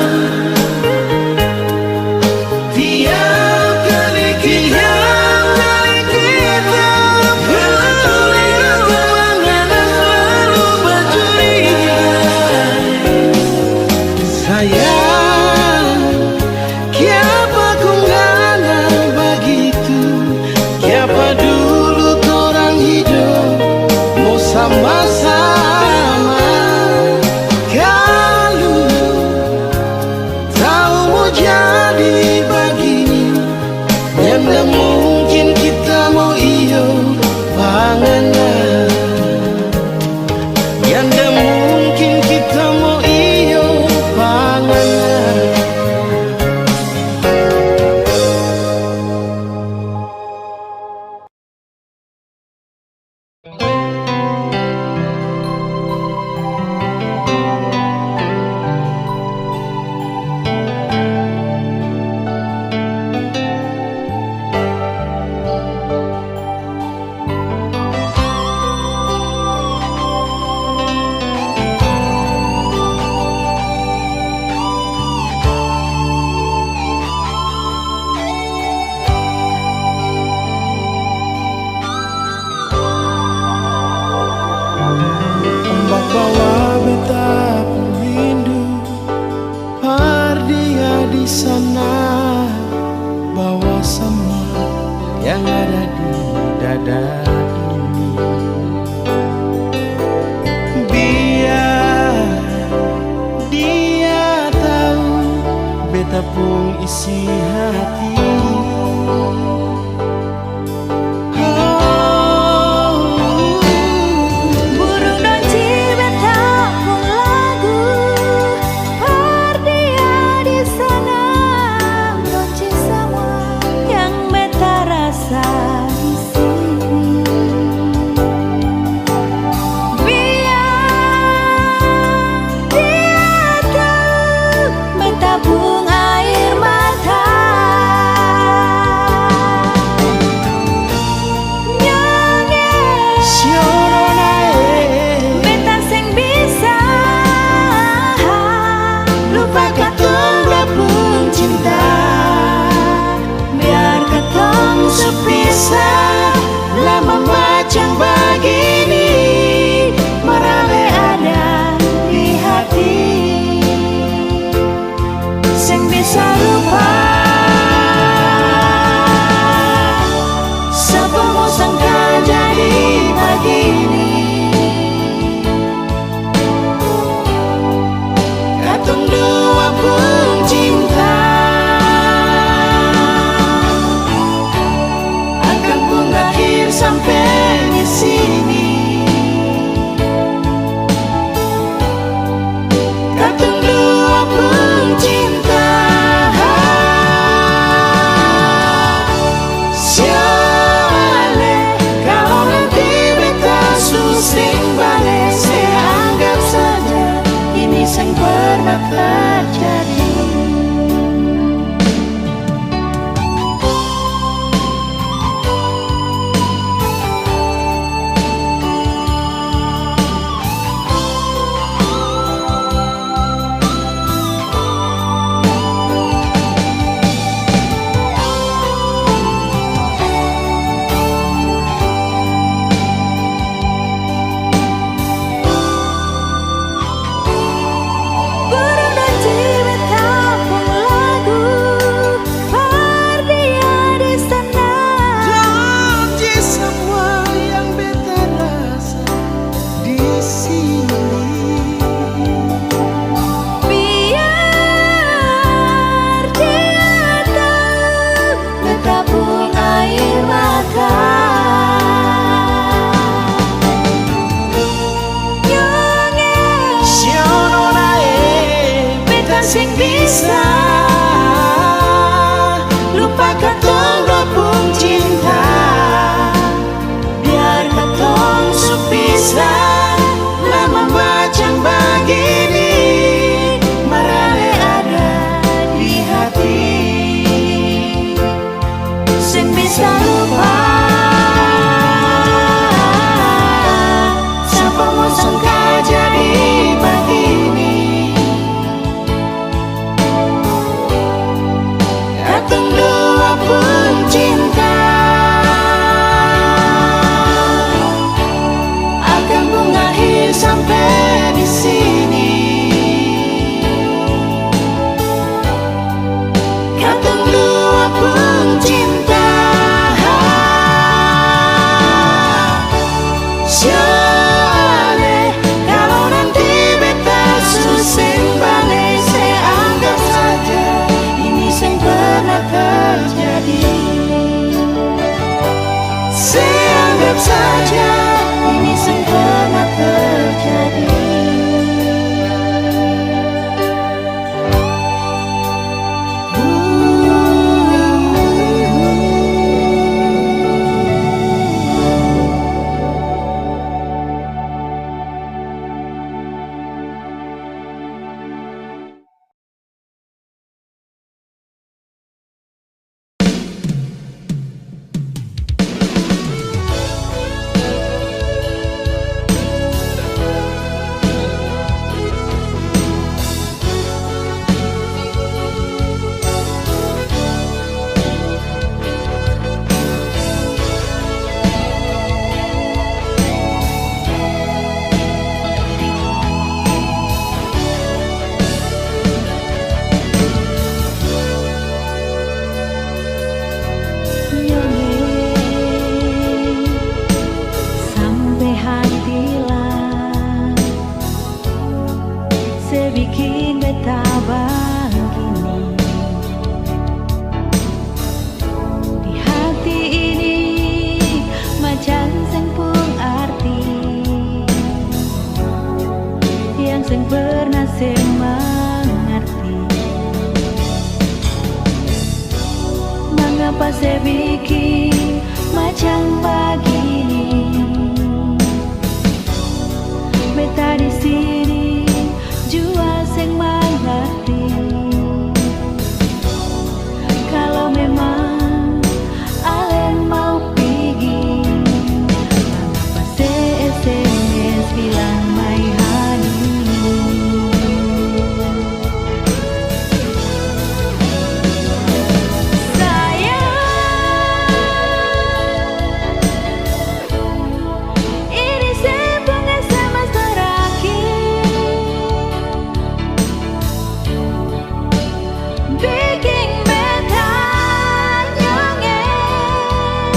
Tiap kali kita bercuriga, ngana selalu bercuriga. Sayang, kiapa kau ngana begitu? Kiapa dulu orang hidup mau sama-sama? Kalau tahu mau jadi begini, yang tak mungkin kita mau iyo panganan. Yang tak mungkin kita mau iyo panganan. yang ada di dada ini. Biar dia tahu beta pun isi hati. Burung dan cibeta pun lagu Pardia di sana Donci semua yang beta rasa di sini. Biar dia tahu beta pun air mata. Beta sing bisa lupa katong belapung cinta. Biar katong sepisah lama macam begini, merale ada di hati. Sing bisa lupa siapa mau sangka jadi begini. Katong dua pun cinta akan pun akhir sampai di sini. Katong dua pun cinta. Siale kalau nanti beta susing balik, saya anggap saja ini sang pernah terjadi. Burung dan cibeta pun lagu Pardia di sana. Janji semua yang beta rasa di sini. Biar dia tahu beta pun air mata. Siono nae Beta sing bisa lupa katong dua pun cinta. Biar katong sepisah lama macam begini, merale ada di hati. Sing bisa lupa siapa mau sangka jadi begini. Katong dua pun cinta akan pun akhir sampai di sini. Katong dua pun cinta. Siale kalau nanti beta susing balik, saya anggap saja ini sing pernah terjadi. Saya anggap saja ini sing pernah terjadi. semengerti. Mengapa saya bikin macam begini? Beta di sini jua sing mengerti. Kalau memang alen mau pergi, mengapa saya SMS bilang my honey? Ini sebung SMS terakhir, bikin beta nyengir,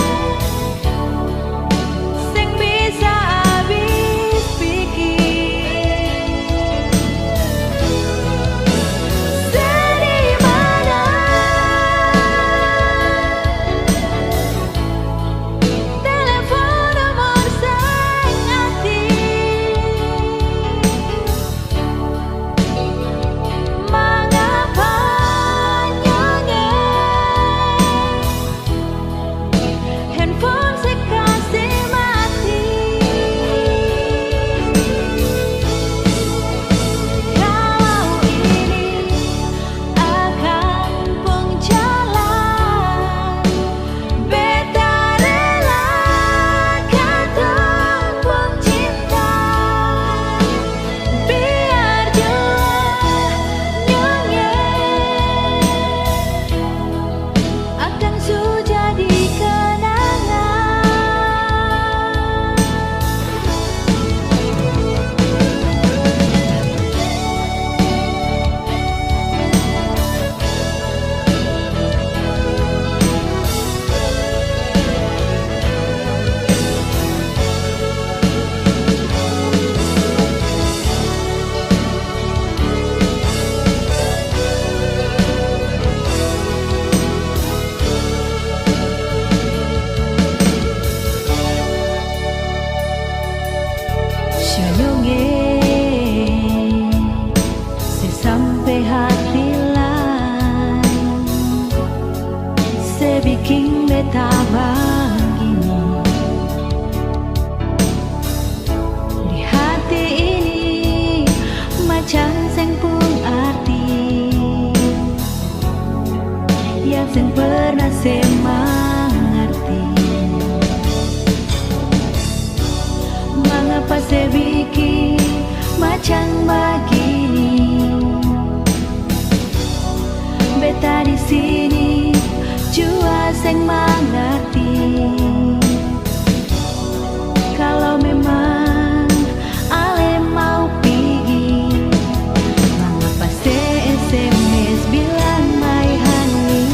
sing bisa habis pikir. Sedih mana telepon nomor sing aktif? Mengapa nyengir handphone sekasih mati? Kalau ini akan pun jalan, beta relakan pun cinta, biar jua nyengir akan jadi kenangan. Nyengir sampai hati lain, sebikin beta begini. Di hati ini macam seng pun arti, yang seng pernah semengerti. Mengapa saya bikin macam begini? Beta di sini jua seng mengerti. Kalau memang ale mau pergi, mengapa saya SMS bilang my honey?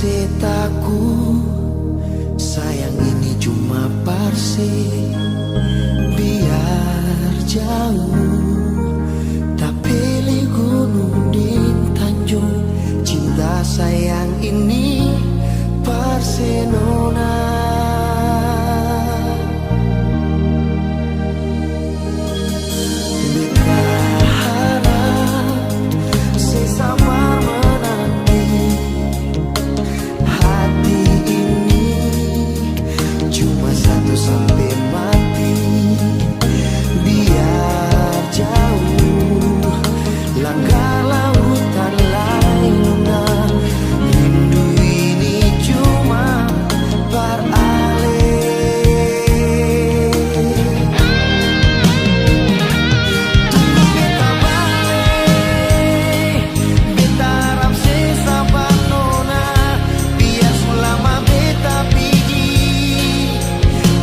setaku sayang ini cuma parsi biar jauh tak pilih gunung di Tanjung cinta sayang ini parsi nona. Sampai mati biar jauh langkah lautan lain nona rindu ini cuma beralih tunggu beta balik beta harap sesabar nona biar selama beta pergi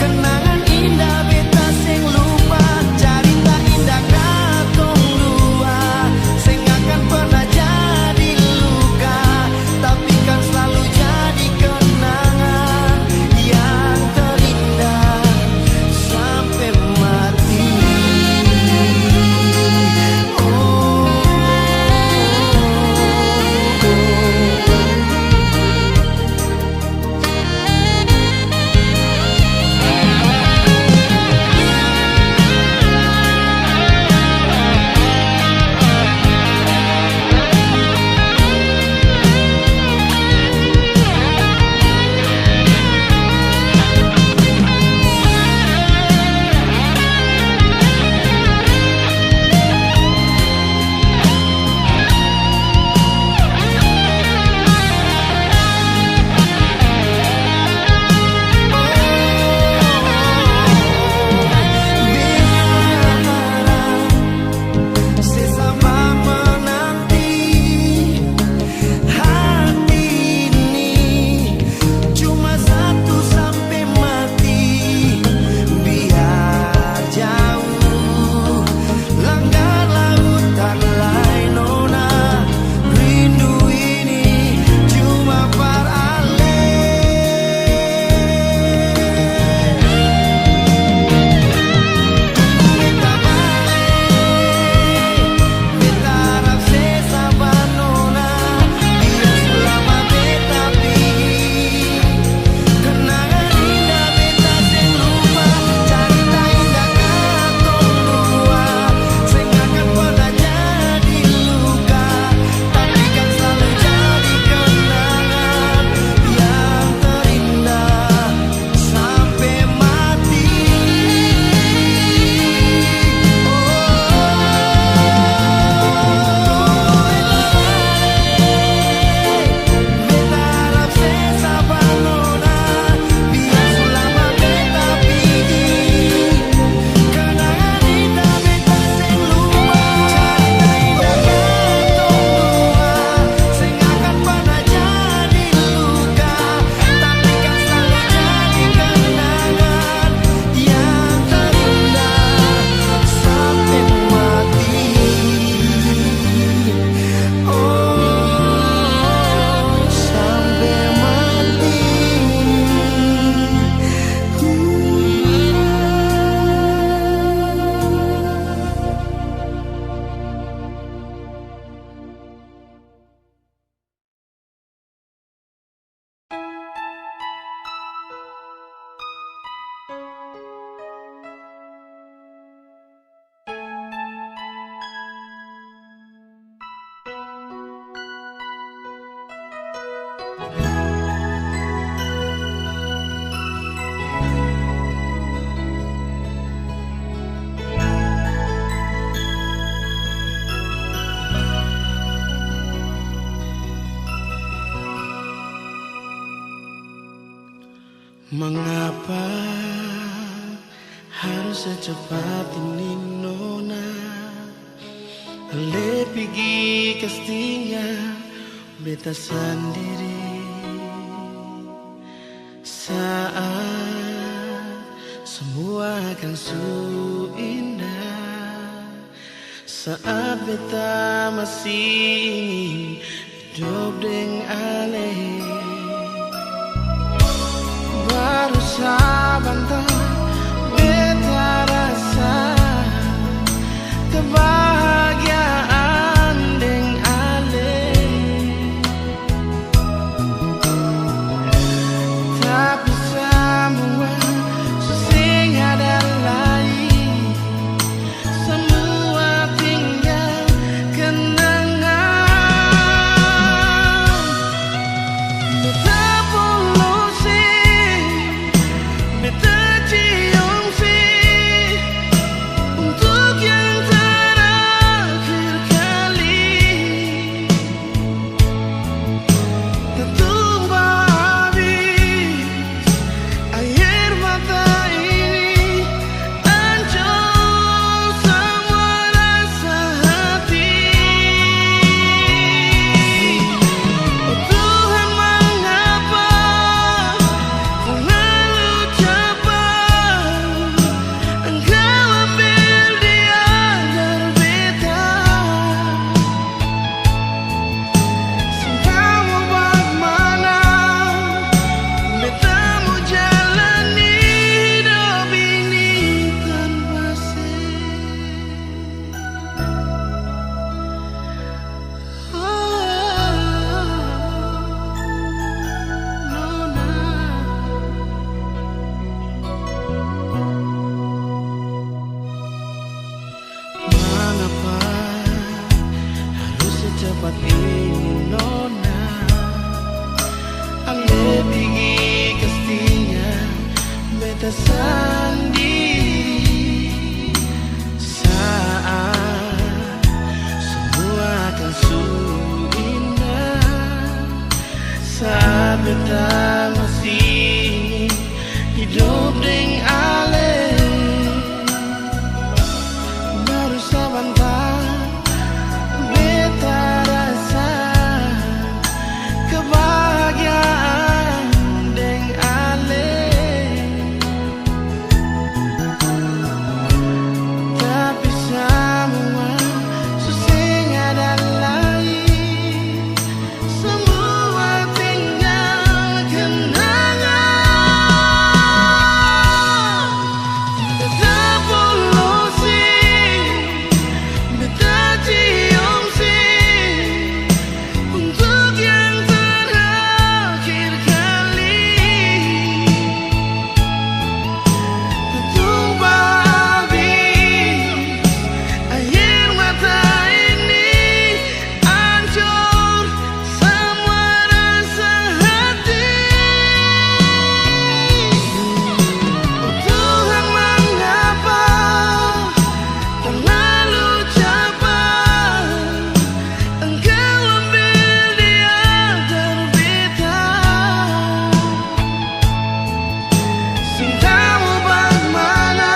kenangan indah beta sing lupa cerita indah katong dua sing akan pernah jadi luka tapi kan selalu jadi kenangan yang terindah sampai mati. Mengapa harus secepat ini nona? Le pergi castinya beta sendiri saat semua akan su indah, saat beta masih ingin hidup dengan ale. tersendiri saat semua akan sungguh indah, saat beta masih hidup deng ale baru sebentar beta rasa kebahagiaan deng ale, tapi semua susah ada lain, semua tinggal kenangan. Beta polusi, beta cium sih untuk yang terakhir kali. Tumpah habis air mata ini, hancur semua rasa hati. Oh Tuhan, mengapa terlalu cepat Engkau ambil dia terbita. Cintamu bagaimana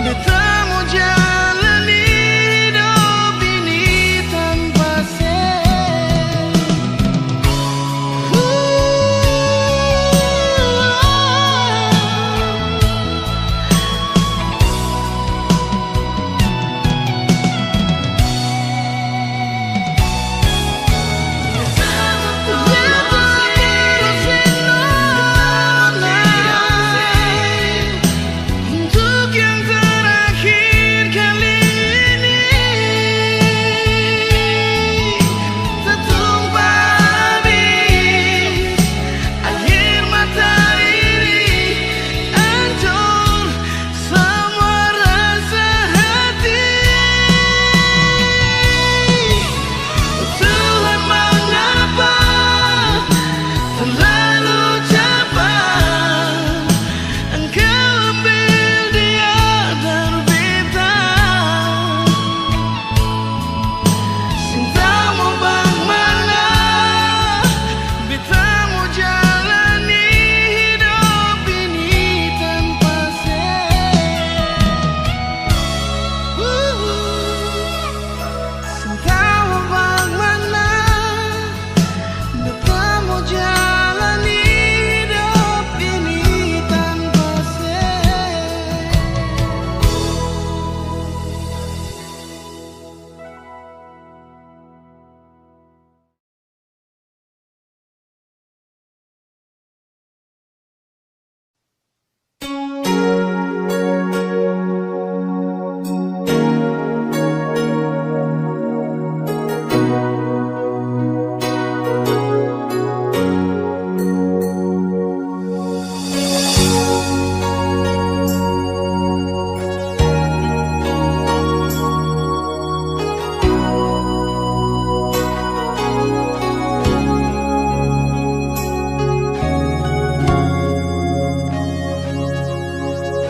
beta mau jalani hidup ini tanpa untuk yang terakhir kali ini. Tertumpah habis air mata ini, hancur semua rasa hati. Tuhan, mengapa terlalu cepat Engkau ambil dia terbita. Cintamu bagaimana beta mau jalani hidup ini tanpa Cintamu bagaimana beta mau jalani hidup ini tanpa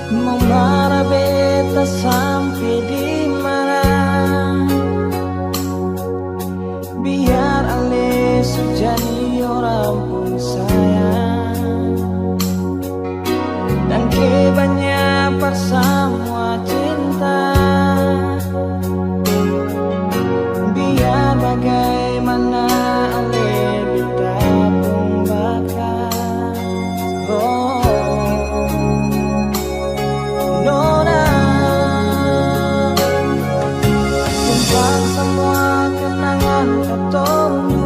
Mau marah beta sampai di mana? Biar ale jadi orang pun sayang, dan kebanyak persamua cinta. Biar bagaimana ale beta pun bakal Nona, simpan semua kenangan katong